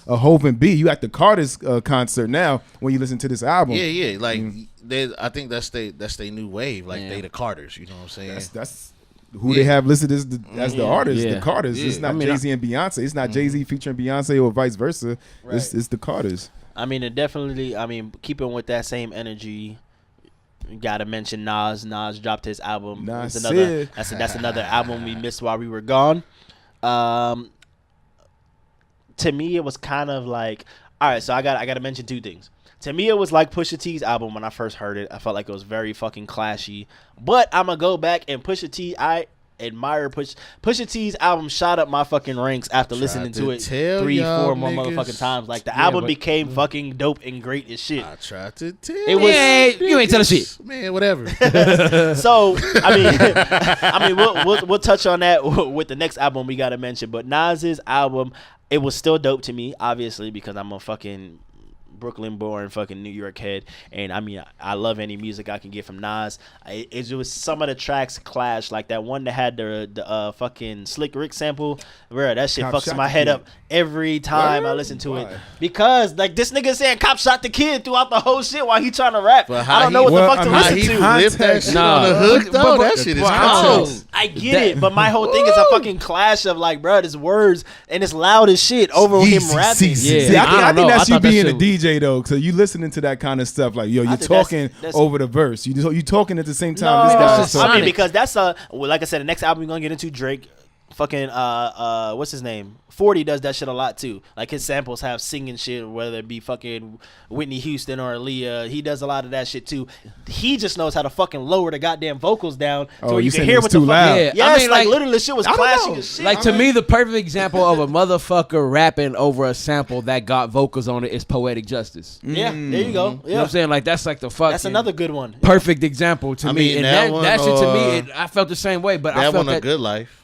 a Hov and B. You at the Carter's concert now when you listen to this album. Yeah. Like, I think that's they new wave. Like, they the Carters. You know what I'm saying? That's who they have listed as the artists, the Carters. It's not Jay-Z and Beyonce. It's not Jay-Z featuring Beyonce or vice versa. Right. It's the Carters. I mean, it definitely. I mean, keeping with that same energy, you gotta mention Nas. Nas dropped his album. That's another album we missed while we were gone. To me, it was kind of like, all right. So I got to mention two things. To me, it was like Pusha T's album when I first heard it. I felt like it was very fucking clashy. But I'm going to go back and Pusha T, I admire Pusha T's album shot up my fucking ranks after listening to it 3-4 more motherfucking times. Like, the album became fucking dope and great as shit. I tried to tell it was, you ain't telling shit. Man, whatever. So, I mean, we'll touch on that with the next album we got to mention. But Nas's album, it was still dope to me, obviously, because I'm a fucking Brooklyn born fucking New York head, and I mean, I love any music I can get from Nas. It was some of the tracks clash, like that one that had the fucking Slick Rick sample, bro. That shit fucks my head up every time I listen to it, because like this nigga saying "cop shot the kid" throughout the whole shit while he trying to rap. I don't know what the fuck to listen to. Lift that shit on the hook, though. That shit is context. I get it, but my whole thing is a fucking clash of like, bro, this words and it's loud as shit over him rapping. I think that's you being a DJ though, so you listening to that kind of stuff, like, yo, you're talking that's over the verse. You talking at the same time. I mean, because that's like I said, the next album we're gonna get into, Drake. Fucking what's his name? 40 does that shit a lot too. Like, his samples have singing shit, whether it be fucking Whitney Houston or Aaliyah. He does a lot of that shit too. He just knows how to fucking lower the goddamn vocals down so you can hear what the fuck. Yeah, yes, I mean, like literally, shit was clashing as shit. Like, to me, the perfect example of a motherfucker rapping over a sample that got vocals on it is Poetic Justice. Yeah, there you go. Yeah. You know what I'm saying? Like, that's like the fucking. That's another good one. Perfect example to me. And that shit to me, I felt the same way. But I felt that. A Good Life.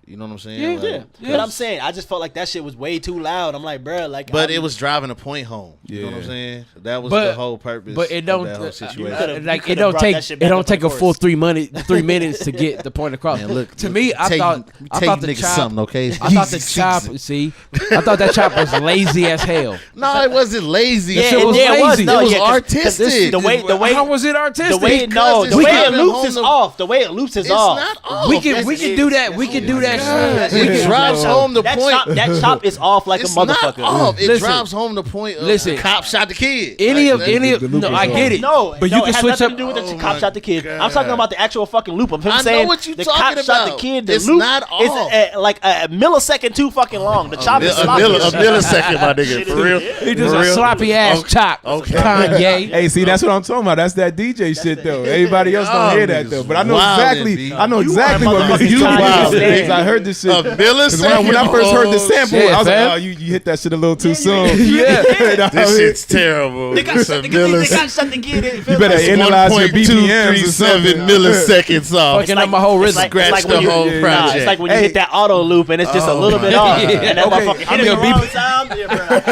You know what I'm saying? Yeah, like, yeah. But I'm saying, I just felt like that shit was way too loud. I'm like, bro, like. But it was driving a point home. You know what I'm saying? That was the whole purpose. But it don't of that whole situation. like it don't take a full 3 minutes to get the point across. Man, look, to me, I thought the chop. Something, okay? I thought the chop. See, I thought that chop was lazy as hell. No, it wasn't lazy. Yeah, it was lazy. No, it was artistic. The way how was it artistic? The way it loops is off. The way it loops is off. It's not off. We can do that. We can do that. It drives home the point. That chop is off like a motherfucker. Not off. It drives home the point. Of cop shot the kid. Any of no, I get it. No, but you can switch up. To do with the cop shot the kid. I'm talking about the actual fucking loop of him saying the cop shot the kid. The loop is like a millisecond too fucking long. The chop is sloppy. A millisecond, my nigga. For real. He just a sloppy ass chop. Okay. Kanye. Hey, see, that's what I'm talking about. That's that DJ shit though. Everybody else don't hear that though. But I know exactly what you wild. I heard this shit. A millisecond. When I first heard the sample, I was like, oh, you hit that shit a little too soon. This shit's terrible. They got shut the kid. You better analyze your BPMs or something. 1.237 milliseconds off. Fucking up my whole rhythm. Scratch the whole project. It's like when you hit that auto loop and it's just a little bit off. And that motherfucker hit it the wrong time.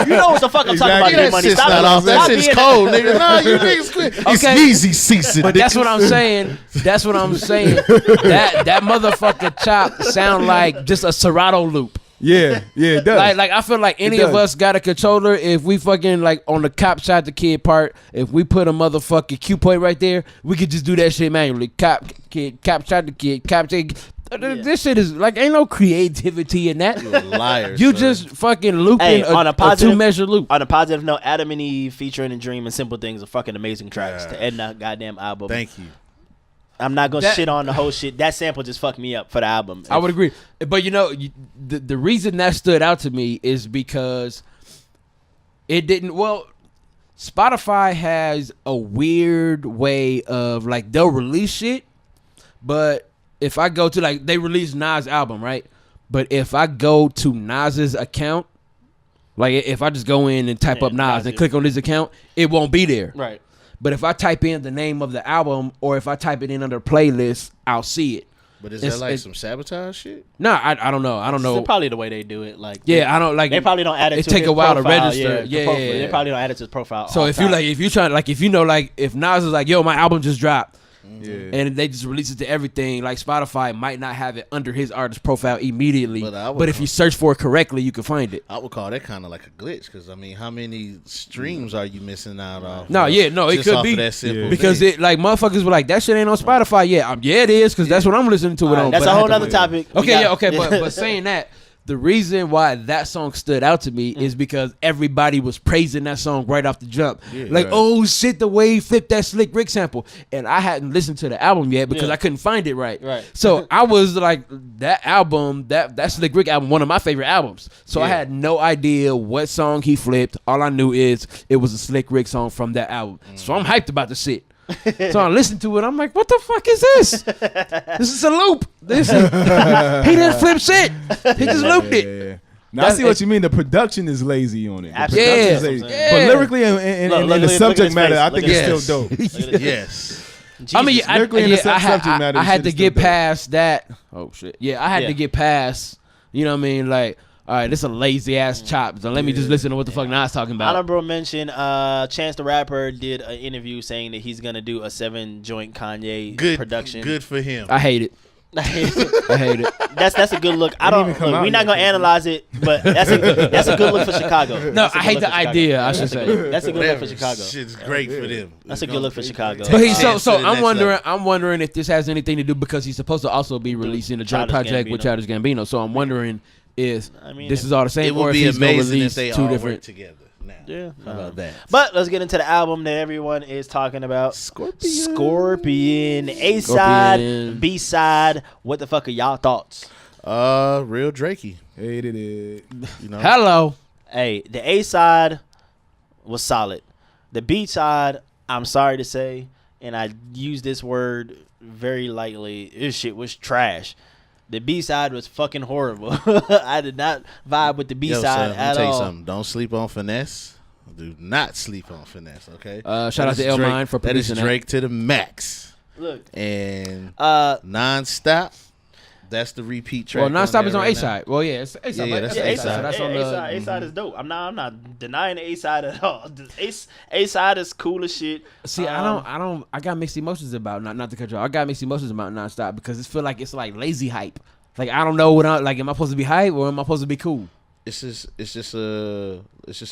You know what the fuck I'm talking about, Big Money. Stop not off. That shit's cold, nigga. Nah, you niggas quit. It's easy ceasing. But that's what I'm saying. That's what I'm saying. That motherfucker chop sound like just a Serato loop. Yeah, it does. Like I feel like any of us got a controller. If we fucking like on the cop shot the kid part, if we put a motherfucking cue point right there, we could just do that shit manually. Cop shot the kid, cop take. This shit is like ain't no creativity in that. You're a liar. You just fucking looping on a positive, 2-measure loop. On a positive note, Adam and Eve featuring and Dream and Simple Things are fucking amazing tracks to end that goddamn album. Thank you. I'm not gonna shit on the whole shit. That sample just fucked me up for the album. I would agree, but you know, the reason that stood out to me is because it didn't. Well, Spotify has a weird way of like they'll release shit, but if I go to like they released Nas' album, right? But if I go to Nas's account, like if I just go in and type up Nas and click on his account, it won't be there. Right. But if I type in the name of the album or if I type it in under playlist, I'll see it. But is that like some sabotage shit? No, I don't know. I don't know. It's probably the way they do it. Like, I don't like. They probably don't add it. It to take a while to register. Yeah. They probably don't add it to his profile. So if you try like if you know like if Nas is like, yo, my album just dropped. And they just release it to everything. Like Spotify might not have it under his artist profile immediately, but if you search for it correctly, you can find it. I would call that kind of like a glitch because I mean, how many streams are you missing out on? No, it could be that simple because thing. it like motherfuckers were like that shit ain't on Spotify. Yeah, it is because that's what I'm listening to it on. That's a whole other topic. Okay, but saying that. The reason why that song stood out to me is because everybody was praising that song right off the jump. Oh shit, the way he flipped that Slick Rick sample. And I hadn't listened to the album yet because I couldn't find it right. So I was like, that album, that Slick Rick album, one of my favorite albums. So I had no idea what song he flipped. All I knew is it was a Slick Rick song from that album. So I'm hyped about the shit. So I listened to it. I'm like, what the fuck is this? This is a loop. He didn't flip shit. He just looped it. Now I see what you mean. The production is lazy on it. Absolutely. But lyrically and the subject matter, I think it's still dope. Yes. I mean, I had to get past that. Oh shit. Yeah, I had to get past. You know what I mean? Like, all right, this is a lazy ass chop. So let me just listen to what the fuck Nas talking about. Honorable mention, Chance the Rapper did an interview saying that he's gonna do a 7-joint Kanye production. Good for him. I hate it. I hate it. That's a good look. We're not gonna analyze it, but that's a good look for Chicago. No, I hate the idea. I should say that's a good look for Chicago. Shit's great for them. That's a good look for Chicago. But I'm wondering if this has anything to do because he's supposed to also be releasing a joint project with Childish Gambino. So I'm wondering if this is all the same. It would be amazing if they all work together. Now. Yeah, how about that? But let's get into the album that everyone is talking about. Scorpion. A side, B side. What the fuck are y'all thoughts? Real Drakey. Hated it. You know? Hello. Hey, the A side was solid. The B side, I'm sorry to say, and I use this word very lightly, this shit was trash. The B side was fucking horrible. I did not vibe with the B side at all. Tell you something. Don't sleep on Finesse. Do not sleep on Finesse. Okay. Shout out to L Mine for producing that. That is Drake to the max. Look and nonstop. That's the repeat track. Well, Nonstop is on right A side. Well, yeah, it's A side. Yeah, that's A side. That's on the A side is dope. I'm not denying the A side at all. A side is cool as shit. See, I got mixed emotions about not to cut you off. I got mixed emotions about Nonstop because it feel like it's like lazy hype. Like I don't know what am I supposed to be hype or am I supposed to be cool? It's just a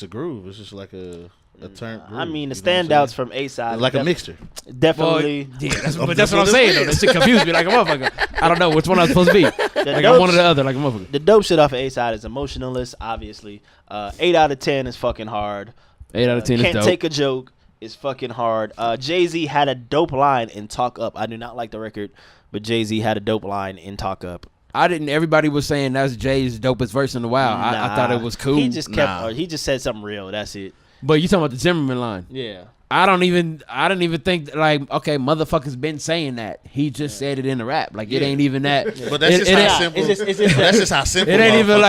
groove. It's just like a turn groove. I mean, the standouts from A side, like a mixture. Definitely. Well, yeah, that's what I'm saying. Though. That shit confused me like a motherfucker. I don't know which one I'm supposed to be. Like I'm one or the other, like a motherfucker. The dope shit off of A side is Emotionalist, obviously. 8 out of 10 is fucking hard. 8 out of 10 is dope. Can't Take a Joke is fucking hard. Jay-Z had a dope line in Talk Up. I do not like the record, but Jay-Z had a dope line in Talk Up. I didn't. Everybody was saying that's Jay's dopest verse in a while. I thought it was cool. He just kept. He just said something real. That's it. But you talking about the Zimmerman line? Yeah. I didn't even think like, okay, motherfuckers been saying that. He just said it in the rap. Like it ain't even that. But that's just how simple. That's just how simple. It ain't even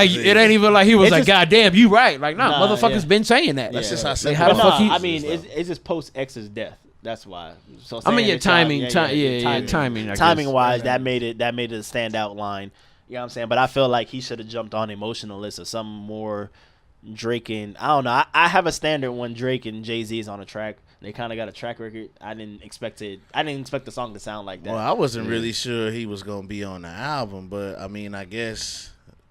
like he was like, God damn, you right. Like motherfuckers been saying that. That's just how simple. How the fuck I mean, it's just post X's death. That's why. So I mean, your timing. Timing wise, that made it a standout line. You know what I'm saying? But I feel like he should have jumped on Emotionalist or something more Drake and I don't know. I have a standard when Drake and Jay-Z is on a track. They kind of got a track record. I didn't expect the song to sound like that. Well, I wasn't really sure he was gonna be on the album, but I mean, I guess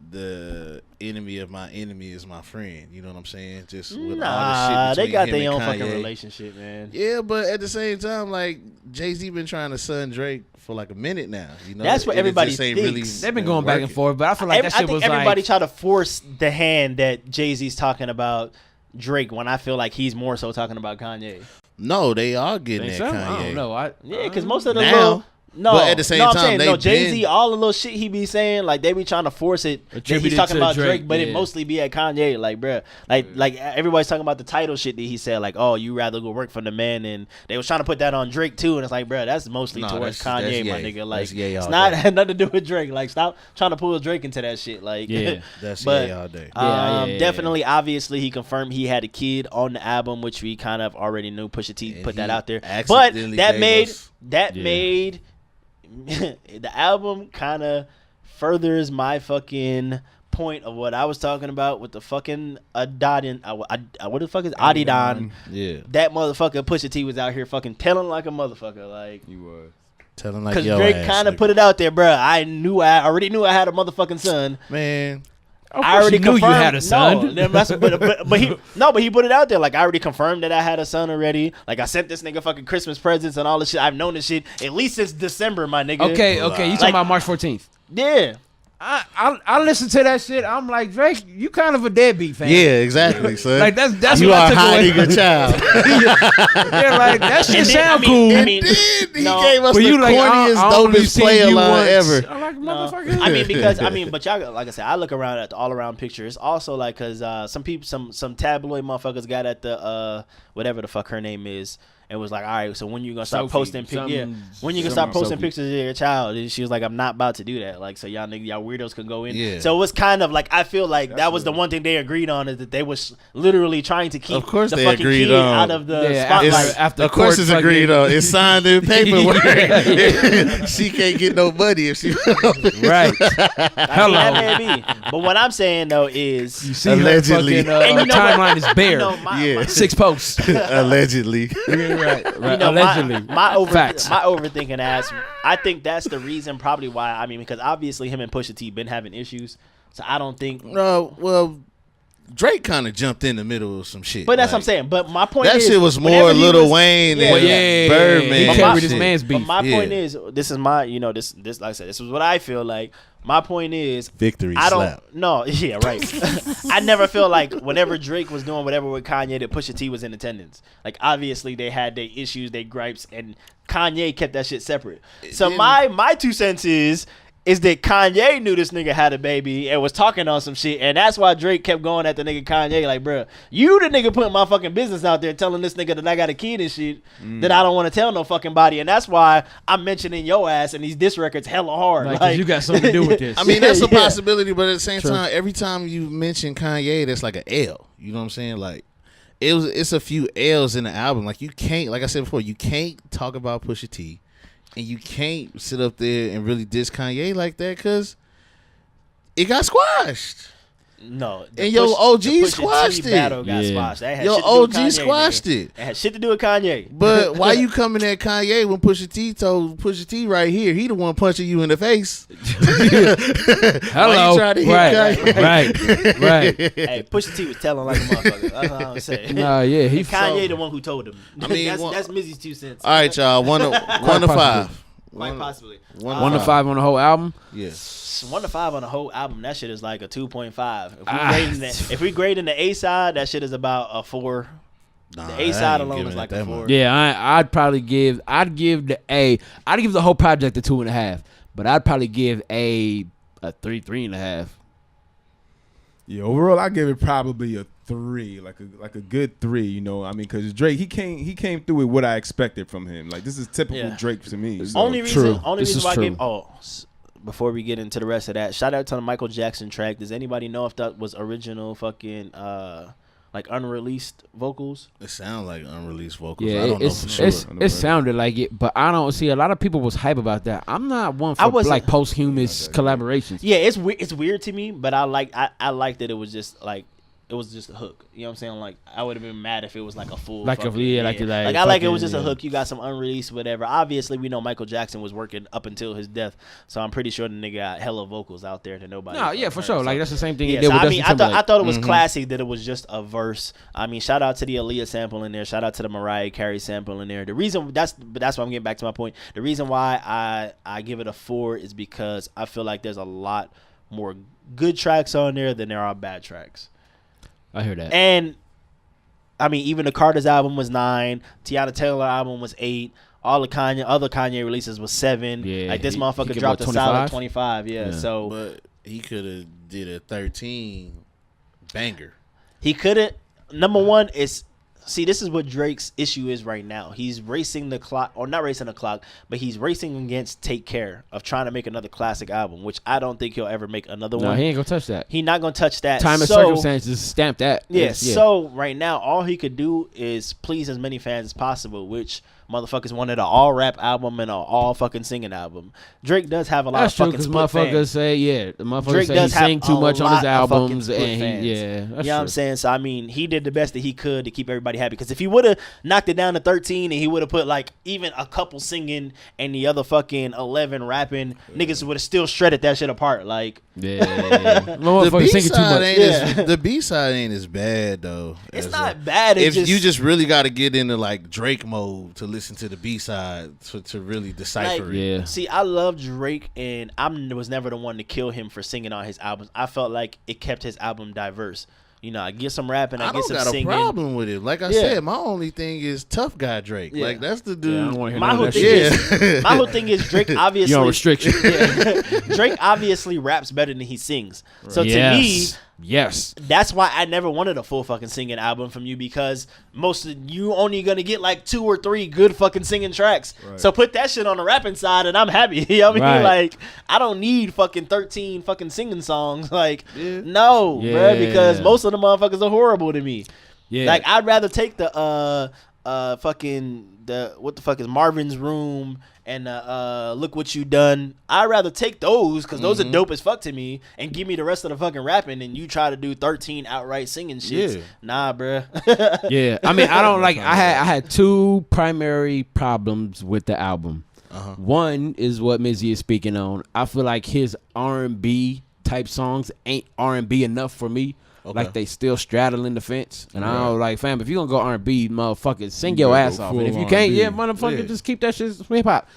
the enemy of my enemy is my friend. You know what I'm saying? Just with all the shit they got their own Kanye. fucking relationship, man. Yeah, but at the same time, like Jay-Z been trying to son Drake for like a minute now. You know, that's what everybody thinks. Really they've been going back and forth, but I feel like that shit was everybody try to force the hand that Jay-Z's talking about Drake when I feel like he's more so talking about Kanye. No, they are getting that Kanye. I don't know. Because most of the now, but at the same time, Jay-Z, all the little shit he be saying, like they be trying to force it. That he's talking about Drake, but it mostly be at Kanye. Like, bruh, like everybody's talking about the title shit that he said, like, oh, you rather go work for the man, and they was trying to put that on Drake too, and it's like, bruh, that's mostly towards Kanye, my nigga. Like, it's not had nothing to do with Drake. Like, stop trying to pull Drake into that shit. Like, that's Ye all day. Definitely, obviously, he confirmed he had a kid on the album, which we kind of already knew. Pusha T put that out there, but that made the album kind of furthers my fucking point of what I was talking about with the fucking Adidon. What the fuck is Adidon? Yeah, that motherfucker Pusha T was out here fucking telling like a motherfucker. Like he was telling like because Drake kind of put it out there, bro. I already knew I had a motherfucking son, man. I already knew you had a son. No, but he put it out there. Like, I already confirmed that I had a son already. Like, I sent this nigga fucking Christmas presents and all this shit. I've known this shit at least since December, my nigga. Okay. You talking about March 14th? Yeah. I listened to that shit. I'm like, Drake, you kind of a deadbeat fan. Yeah, exactly, son. Like that's you what are I took hiding away. your child. Yeah, like that shit sound cool. He gave us the corniest, dopest player line ever. I'm like, motherfucker. But y'all, like I said, I look around at the all around picture. It's also like because some people, some tabloid motherfuckers got at the whatever the fuck her name is. And was like, all right, so when you gonna start posting pictures? Yeah, when you gonna start posting pictures of your child? And she was like, I'm not about to do that. Like, so y'all weirdos can go in. Yeah. So it was kind of like I feel like that was the one thing they agreed on is that they was literally trying to keep of course the they fucking agreed kid on. out of the spotlight. After of course it's agreed on. It's signed in paperwork. She can't get no money if she right. Hello. That may be. But what I'm saying though is you see allegedly her fucking, timeline is bare. My 6 posts. Allegedly. Right. My overthinking ass. I think that's the reason probably why. I mean, because obviously him and Pusha T been having issues, so I don't think. Well, Drake kind of jumped in the middle of some shit. But that's what I'm saying. But my point is that shit was more Lil Wayne and Birdman. He carried his man's beef. But my point is, this is my, this like I said, this is what I feel like. My point is, victory. Yeah, right. I never feel like whenever Drake was doing whatever with Kanye, that Pusha T was in attendance. Like obviously they had their issues, their gripes, and Kanye kept that shit separate. So my 2 cents is that Kanye knew this nigga had a baby and was talking on some shit, and that's why Drake kept going at the nigga Kanye like, bruh, you the nigga putting my fucking business out there telling this nigga that I got a kid and shit that I don't want to tell no fucking body, and that's why I'm mentioning your ass and these diss records hella hard. Like you got something to do with this. I mean, that's a possibility, but at the same time, every time you mention Kanye, that's like an L. You know what I'm saying? Like, it's a few L's in the album. Like, you can't, like I said before, you can't talk about Pusha T. and you can't sit up there and really diss Kanye like that because it got squashed. No, and your OG squashed it. Battle got squashed. That had your shit to do with OG Kanye, squashed nigga. it. It had shit to do with Kanye. But why you coming at Kanye when Pusha T told Pusha T right here? He the one punching you in the face. Hello. Right. Hey, Pusha T was telling like a motherfucker. That's all I'm saying. Nah, yeah, he Kanye the one who told him. I mean, that's Mizzy's 2 cents. All right, y'all. One to 5. Quite possibly. 1 to 5 on the whole album. Yeah. 1 to 5 on the whole album. That shit is like a 2.5. If we grading the A side, that shit is about a 4. The A side alone is like a 4. Yeah, I'd give the A. I'd give the whole project a 2.5, but I'd probably give A 3.5. Yeah, overall, I give it probably a 3, like a good 3. You know, I mean, because Drake, he came through with what I expected from him. Like, this is typical Drake to me. So. Only reason why I gave. Before we get into the rest of that, shout out to the Michael Jackson track. Does anybody know if that was original fucking like unreleased vocals? It sounds like unreleased vocals. Yeah, I don't know for sure. It sounded like it, but I don't see a lot of people was hype about that. I'm not one for like posthumous collaborations. Yeah, it's weird to me, but I like that it was just like. It was just a hook. You know what I'm saying? Like, I would have been mad if it was like a full. Like I like it was just a hook. You got some unreleased, whatever. Obviously, we know Michael Jackson was working up until his death, so I'm pretty sure the nigga got hella vocals out there that nobody. No, yeah, for sure. Like that's the same thing. Yeah, so, I mean, I thought it was classic that it was just a verse. I mean, shout out to the Aaliyah sample in there. Shout out to the Mariah Carey sample in there. The reason that's why I'm getting back to my point. The reason why I give it a 4 is because I feel like there's a lot more good tracks on there than there are bad tracks. I hear that. And I mean, even the Carter's album was 9. Teyana Taylor album was 8. All the other Kanye releases was 7. Yeah, like this motherfucker dropped a solid 25. Yeah. So, but he could have did a 13 banger. He couldn't. Number one is. See, this is what Drake's issue is right now. He's racing the clock, or not racing the clock, but he's racing against Take Care of trying to make another classic album, which I don't think he'll ever make another one. No, he ain't gonna touch that. He's not gonna touch that. Time and circumstances stamp that. Yeah, so right now, all he could do is please as many fans as possible, which motherfuckers wanted an all rap album and an all fucking singing album. Drake does have a lot of fucking split fans. Motherfuckers say, the motherfuckers Drake say he sing too much on his albums, and you know what I'm saying? So I mean, he did the best that he could to keep everybody happy. Because if he would have knocked it down to 13 and he would have put like even a couple singing and the other fucking 11 rapping, niggas would have still shredded that shit apart. Like, the B side ain't as bad though. It's not bad. If you just really got to get into like Drake mode to listen to the B side to really decipher it. Yeah. See, I love Drake, and I was never the one to kill him for singing on his albums. I felt like it kept his album diverse. You know, I get some rapping, I get some singing. I don't got a problem with it. Like I said, my only thing is tough guy Drake. Yeah. Like that's the dude. Yeah, I don't want to hear my whole thing is Drake obviously. You on restriction. Drake obviously raps better than he sings. Right. So to me, that's why I never wanted a full fucking singing album from you, because most of you only gonna get like 2 or 3 good fucking singing tracks. Right. So put that shit on the rapping side and I'm happy. You know what I mean? Like, I don't need fucking 13 fucking singing songs. Like, no, bro, because most of the motherfuckers are horrible to me. Yeah. Like, I'd rather take the what the fuck is Marvin's Room and Look What You Done. I'd rather take those because those are dope as fuck to me, and give me the rest of the fucking rapping, and you try to do 13 outright singing shits. Yeah. Nah, bruh. Yeah, I mean, I don't like. I had 2 primary problems with the album. One is what Mizzy is speaking on. I feel like his R&B type songs ain't R&B enough for me. Okay. Like they still straddling the fence, and I don't like, fam. If you gonna go R&B, motherfucker, sing your ass off. And if you can't, motherfucker, just keep that shit hip hop.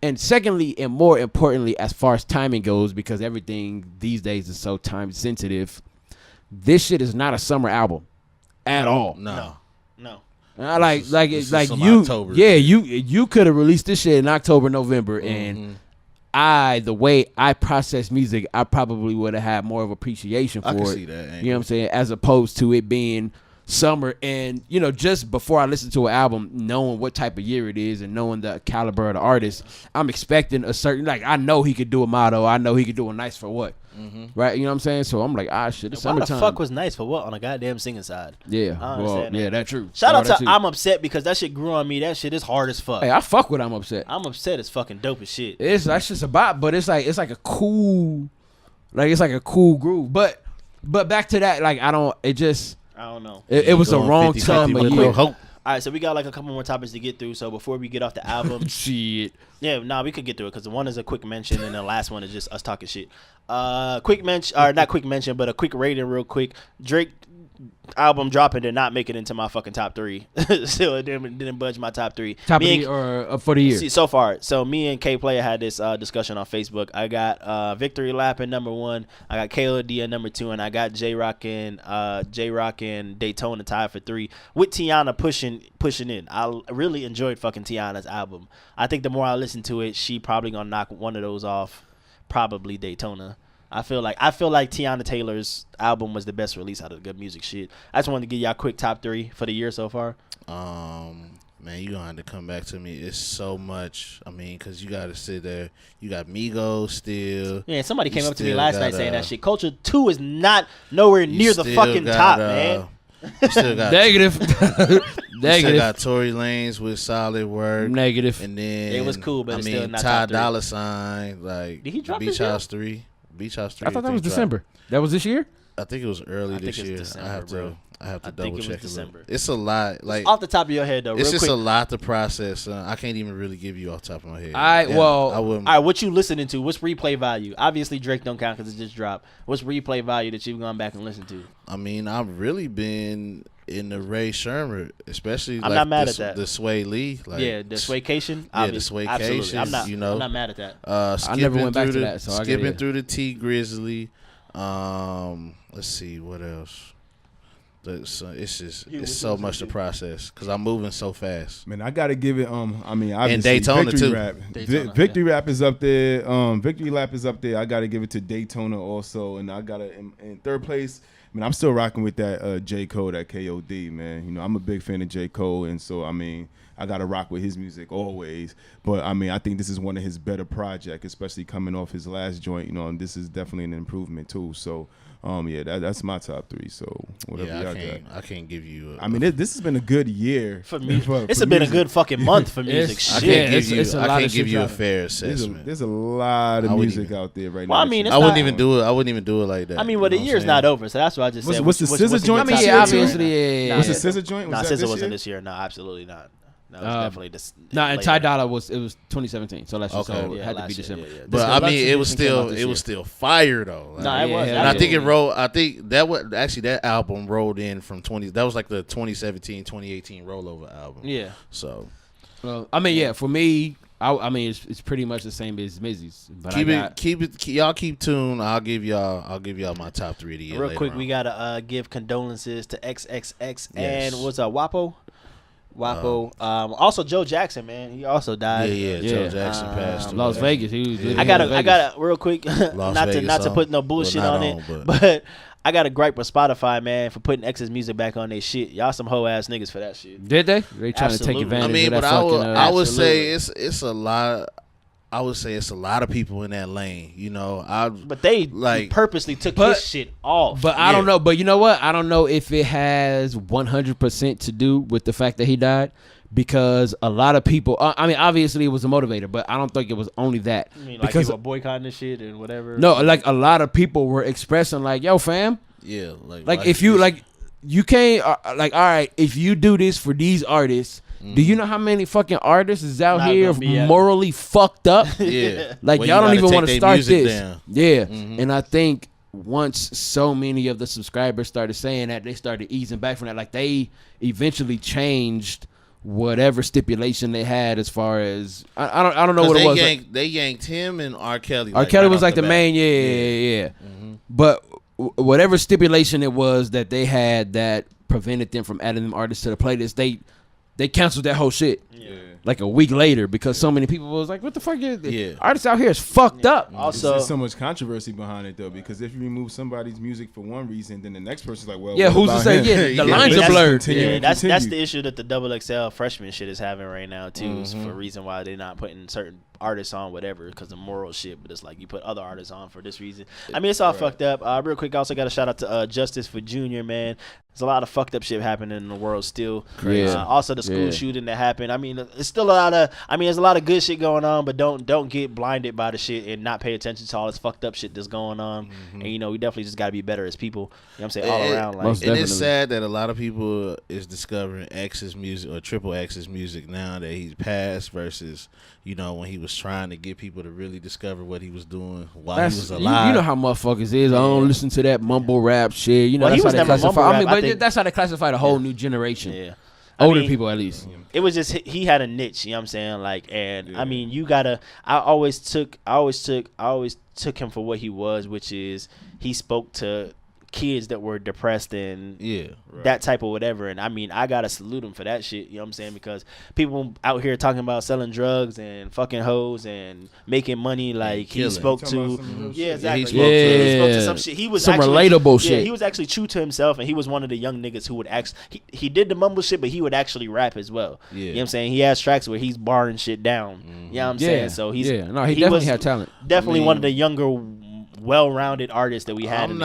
And secondly, and more importantly, as far as timing goes, because everything these days is so time sensitive, this shit is not a summer album at all. No. October. Yeah, you could have released this shit in October, November, and the way I process music, I probably would have had more of appreciation for it. See that, you know what I'm saying? As opposed to it being summer, and just before I listen to an album, knowing what type of year it is and knowing the caliber of the artist, I'm expecting a certain, like, I know he could do a motto, I know he could do a nice for what, right? You know what I'm saying? So I'm like, shit, it's summertime. Why the fuck was nice for what on a goddamn singing side? Yeah, that's true. Shout out to I'm Upset, because that shit grew on me. That shit is hard as fuck. Hey, I fuck with I'm Upset. I'm Upset is fucking dope as shit. That's just a bop, but it's like a cool, it's like a cool groove. But back to that, like, I don't know. It was the wrong time of year. All right, so we got like a couple more topics to get through. So before we get off the album, shit. Yeah, we could get through it because the one is a quick mention and the last one is just us talking shit. Quick mention, or not quick mention, but a quick rating, real quick. Drake album dropping did not make it into my fucking top 3. Still, it didn't budge my top 3. Or for the year. See, so far. So me and K Player had this discussion on Facebook. I got Victory Lap at number 1. I got K.T.S.E at number 2, and I got J-Rock and Daytona tied for 3. With Teyana pushing in. I really enjoyed fucking Teyana's album. I think the more I listen to it, she probably gonna knock one of those off. Probably Daytona. I feel like Teyana Taylor's album was the best release out of the good music shit. I just wanted to give y'all a quick top 3 for the year so far. Man, you gonna have to come back to me. It's so much. I mean, because you gotta sit there. You got Migos still. Yeah, somebody came up to me last night saying that shit. Culture 2 is not nowhere near the fucking top, man. You still got negative. You still got Tory Lanez with Solid Work. Negative. And then it was cool, but it's still not Ty top 3. Dolla $ign, like, did he drop Beach House 3. Beach House 3. I thought that was December. That was this year? I think it was early this year. December, I have to double check it. December. It's a lot. Like, off the top of your head, though. It's real just quick. a lot to process. I can't even really give you off the top of my head. I wouldn't. All right, what you listening to? What's replay value? Obviously, Drake don't count because it just dropped. What's replay value that you've gone back and listened to? I mean, I've really been in the Ray Sherman, especially I'm like not mad at that. The Sway Lee. Like, yeah, the Swaycation. Yeah, the Swaycation. I'm not mad at that. I never went back to that. So skipping through the T Grizzly. Let's see what else. It's so much to process because I'm moving so fast. Man, I gotta give it. I mean, obviously, and Daytona Victory too. Rap. Victory Rap is up there. Victory Lap is up there. I gotta give it to Daytona also, and I gotta in third place. I mean, I'm still rocking with that J. Cole, that K.O.D. man. You know, I'm a big fan of J. Cole, and so I mean, I gotta rock with his music always. But I mean, I think this is one of his better projects, especially coming off his last joint. You know, and this is definitely an improvement too. So. Yeah, that's my top 3. So whatever y'all got. I can't give you. I mean, this has been a good year for me. It's been a good fucking month for music. I can't give you a fair assessment. There's a lot of music out there right now. I mean, I wouldn't even do it like that. I mean, well, the year's not over, so that's why I just said. What's the scissor joint? I mean, obviously, what's the scissor joint? No, scissor wasn't this year. No, absolutely not. No, it was definitely this. No, and Ty Dolla was 2017, so that's just okay. it had to be December. Yeah. But I mean, it was still fire though. Like, no, it was. And I think it rolled. I think that album rolled in from 20. That was like the 2017, 2018 rollover album. Yeah. So, well, I mean, yeah, for me, I mean, it's pretty much the same as Mizzy's. But y'all keep tuned. I'll give y'all my top 3 of the year. Real quick, we gotta give condolences to XXX and what's up, WAPO. Also Joe Jackson, man, he also died. Yeah. Joe Jackson passed. Las Vegas. He was I gotta real quick, not to put no bullshit on it, but I got a gripe with Spotify, man, for putting X's music back on their shit. Y'all some hoe ass niggas for that shit. Did they? They trying to take advantage. I mean, of that but I would say it's a lot. I would say it's a lot of people in that lane, you know. But they purposely took his shit off. But I don't know. But you know what? I don't know if it has 100% to do with the fact that he died, because a lot of people. I mean, obviously it was a motivator, but I don't think it was only that. I mean, because people boycotting this shit and whatever. No, like a lot of people were expressing like, "Yo, fam." Yeah, like if you you can't all right, if you do this for these artists. Do you know how many fucking artists is out here morally fucked up? Yeah. Like, y'all don't even want to start this. Down. Yeah. Mm-hmm. And I think once so many of the subscribers started saying that, they started easing back from that. Like, they eventually changed whatever stipulation they had as far as I don't know what it was. They yanked him and R. Kelly. R. Kelly was like the main, yeah. Mm-hmm. But whatever stipulation it was that they had that prevented them from adding them artists to the playlist, they canceled that whole shit. Yeah. like a week later because so many people was like, "What the fuck? Yeah. Artists out here is fucked up." Also, there's so much controversy behind it though, because if you remove somebody's music for one reason, then the next person's like, well, Yeah, what who's to about say? him? Yeah, the lines are blurred. Yeah, that's the issue that the XXL freshman shit is having right now too. Is for a reason why they're not putting certain artists on whatever because of moral shit. But it's like you put other artists on for this reason. I mean, it's all fucked up. Real quick, I also got a shout out to Justice for Junior, man. There's a lot of fucked up shit happening in the world still. Crazy. Also, the school shooting that happened. I mean, it's still a lot of. I mean, there's a lot of good shit going on, but don't get blinded by the shit and not pay attention to all this fucked up shit that's going on. And you know, we definitely just got to be better as people. You know what I'm saying? All around. Like, and it's sad that a lot of people is discovering X's music or Triple X's music now that he's passed versus, you know, when he was trying to get people to really discover what he was doing while he was alive. You know how motherfuckers is. I don't listen to that mumble rap shit. You know, Well, that's he was how they never classify. mumble I mean, rap, but that's how they classify the whole new generation. Yeah. Older I mean, people, at least. It was just he had a niche, you know what I'm saying? Like, and I mean, you gotta. I always took him for what he was, which is he spoke to kids that were depressed and that type of whatever. And I mean, I gotta salute him for that shit, you know what I'm saying? Because people out here talking about selling drugs and fucking hoes and making money, like he spoke to. Yeah, exactly. He spoke to some shit. He was some actually, relatable shit. Yeah, he was actually true to himself, and he was one of the young niggas who would actually. He did the mumble shit, but he would actually rap as well. Yeah. You know what I'm saying? He has tracks where he's barring shit down. You know what I'm saying? So he's he definitely had talent. Definitely one of the younger, well-rounded artists that we had. I'm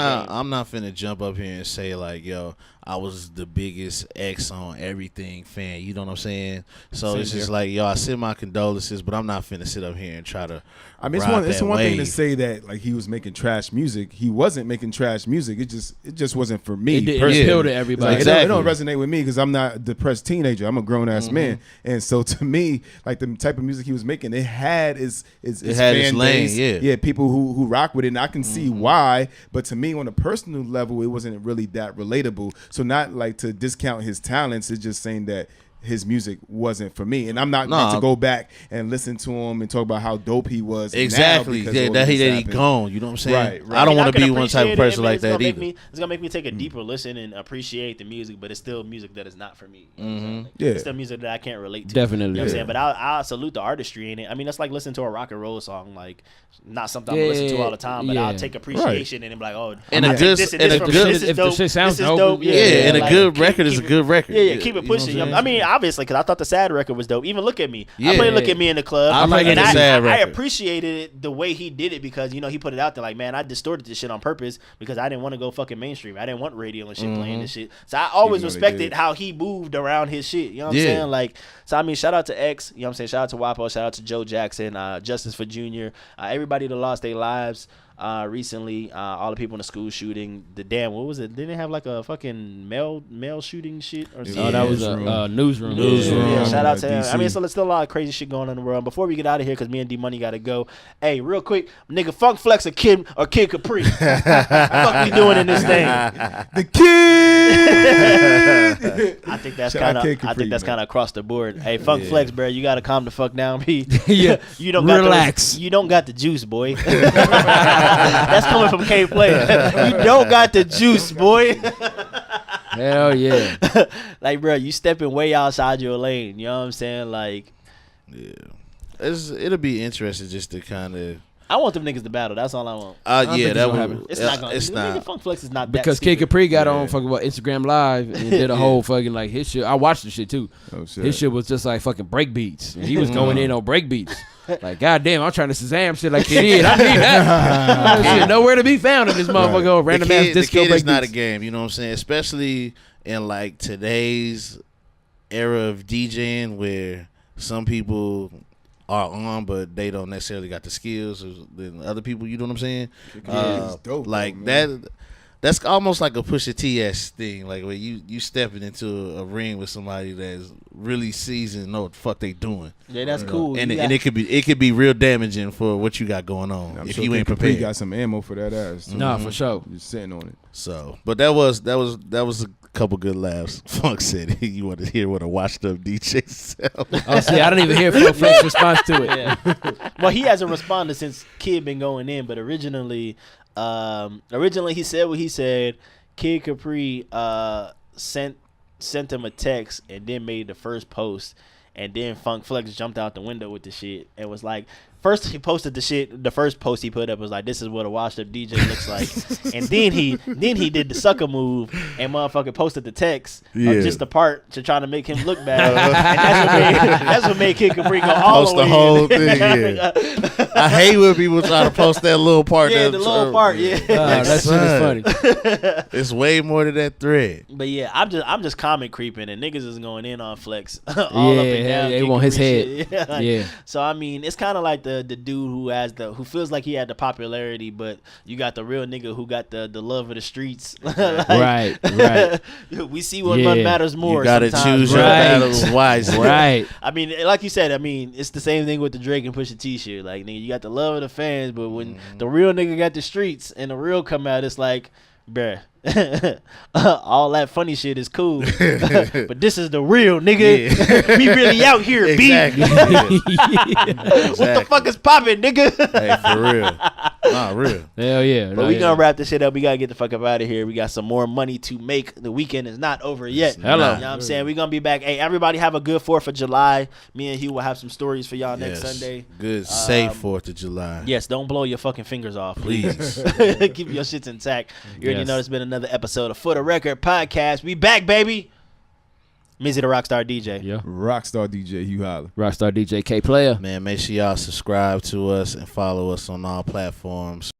not finna jump up here and say like, yo, I was the biggest X on everything fan. You know what I'm saying? So it's just like, yo, I send my condolences, but I'm not finna sit up here and try to. I mean, it's one thing to say that like he was making trash music. He wasn't making trash music. It just wasn't for me. It appealed to everybody. Like, it don't resonate with me because I'm not a depressed teenager. I'm a grown ass man, and so to me, like the type of music he was making, it had its fan base. Yeah, people who rock with it, and I can see why. But to me, on a personal level, it wasn't really that relatable. So not like to discount his talents. It's just saying that his music wasn't for me, and I'm not going to go back and listen to him and talk about how dope he was. Exactly, that he gone. You know what I'm saying? Right. I don't want to be one type of person like that either. It's gonna make me take a deeper listen and appreciate the music, but it's still music that is not for me. You know what I'm saying? Like, it's still music that I can't relate to. Definitely, you know what I'm saying? But I salute the artistry in it. I mean, that's like listening to a rock and roll song, like not something I'm gonna listen to all the time, but I'll take appreciation and be like, oh, and a good, if the shit sounds dope, and a good record is a good record. Yeah, keep it pushing. I mean, obviously, because I thought the Sad record was dope. Even Look at Me. I played Look at Me in the club. I appreciated the way he did it because, you know, he put it out there like, man, I distorted this shit on purpose because I didn't want to go fucking mainstream. I didn't want radio and shit playing this shit. So I always respected how he moved around his shit. You know what I'm saying? Like, so I mean, shout out to X. You know what I'm saying? Shout out to WAPO. Shout out to Joe Jackson. Justice for Junior. Everybody that lost their lives recently. All the people in the school shooting. The damn, what was it? Didn't they have like a fucking mail shooting shit or something? Oh, that was a newsroom. Yeah, shout out to him. I mean, so there's still a lot of crazy shit going on in the world. Before we get out of here, because me and D Money gotta go. Hey, real quick, nigga, Funk Flex or Kid Capri. What the fuck we doing in this thing? The Kid. I think that's kind of across the board. Hey, Funk Flex, bro, you gotta calm the fuck down, P. You don't relax. You don't got the juice, boy. That's coming from K Player. You don't got the juice, boy. Hell yeah. Like, bro, you stepping way outside your lane. You know what I'm saying? Like, it'll be interesting just to kind of. I want them niggas to battle. That's all I want. That would happen. It's not gonna. It's not. Funk Flex is not because Kid Capri got on fucking Instagram Live and did a whole fucking like his shit. I watched the shit too. Oh shit. His shit was just like fucking break beats. And he was going in on break beats. Like, goddamn, I'm trying to Shazam shit like Kid. I need that. Shit, nowhere to be found in this motherfucker. Random ass disco break beats. The Kid is not a beats. game. You know what I'm saying? Especially in like today's era of DJing, where some people are on, but they don't necessarily got the skills than other people. You know what I'm saying? Dope, like that. That's almost like a Pusha T.S. thing, like where you stepping into a ring with somebody that's really seasoned, know what the fuck they doing. Yeah, that's cool. And it could be real damaging for what you got going on if you ain't prepared. You got some ammo for that ass. Nah, for sure. You're sitting on it. So, but that was a couple good laughs. Funk said you want to hear what a washed up DJ sound. Oh, see, I didn't even hear Funk Flex response to it. Yeah. Well, he hasn't responded since Kid been going in, but originally he said what he said. Kid Capri sent him a text and then made the first post, And then Funk Flex jumped out the window with the shit and was like, first he posted the shit. The first post he put up was like, "This is what a washed up DJ looks like." And then he did the sucker move and motherfucker posted the text of just the part to try to make him look bad. And that's what made Kid Capri go all Post the way the whole in. thing. Yeah. I hate when people try to post that little part. Yeah, the little part. Yeah, that shit is funny. It's way more to that thread. But yeah, I'm just comment creeping and niggas is going in on Flex all up and down. They want his head. Yeah. So I mean, it's kind of like the dude who feels like he had the popularity, but you got the real nigga who got the love of the streets. Like, right. We see what matters more. You gotta choose your battles wisely. Right. I mean, like you said, it's the same thing with the Drake and Pusha T shit. Like, nigga, you got the love of the fans, but when the real nigga got the streets and the real come out, it's like, bruh. All that funny shit is cool, but this is the real nigga. Yeah. We really out here, exactly. What the fuck is poppin', nigga? Hey, for real. Nah, real. Hell yeah. But we gonna wrap this shit up. We gotta get the fuck up out of here. We got some more money to make. The weekend is not over yet. Hello. You know what I'm saying? We gonna be back. Hey, everybody have a good 4th of July. Me and Hugh will have some stories for y'all next Sunday. Good, safe 4th of July. Yes, don't blow your fucking fingers off, please. Keep your shits intact. You already know it's been another episode of For the Record Podcast. We back, baby. Mizzy the Rockstar DJ. Yeah. Rockstar DJ Hugh Holler. Rockstar DJ K Player. Man, make sure y'all subscribe to us and follow us on all platforms.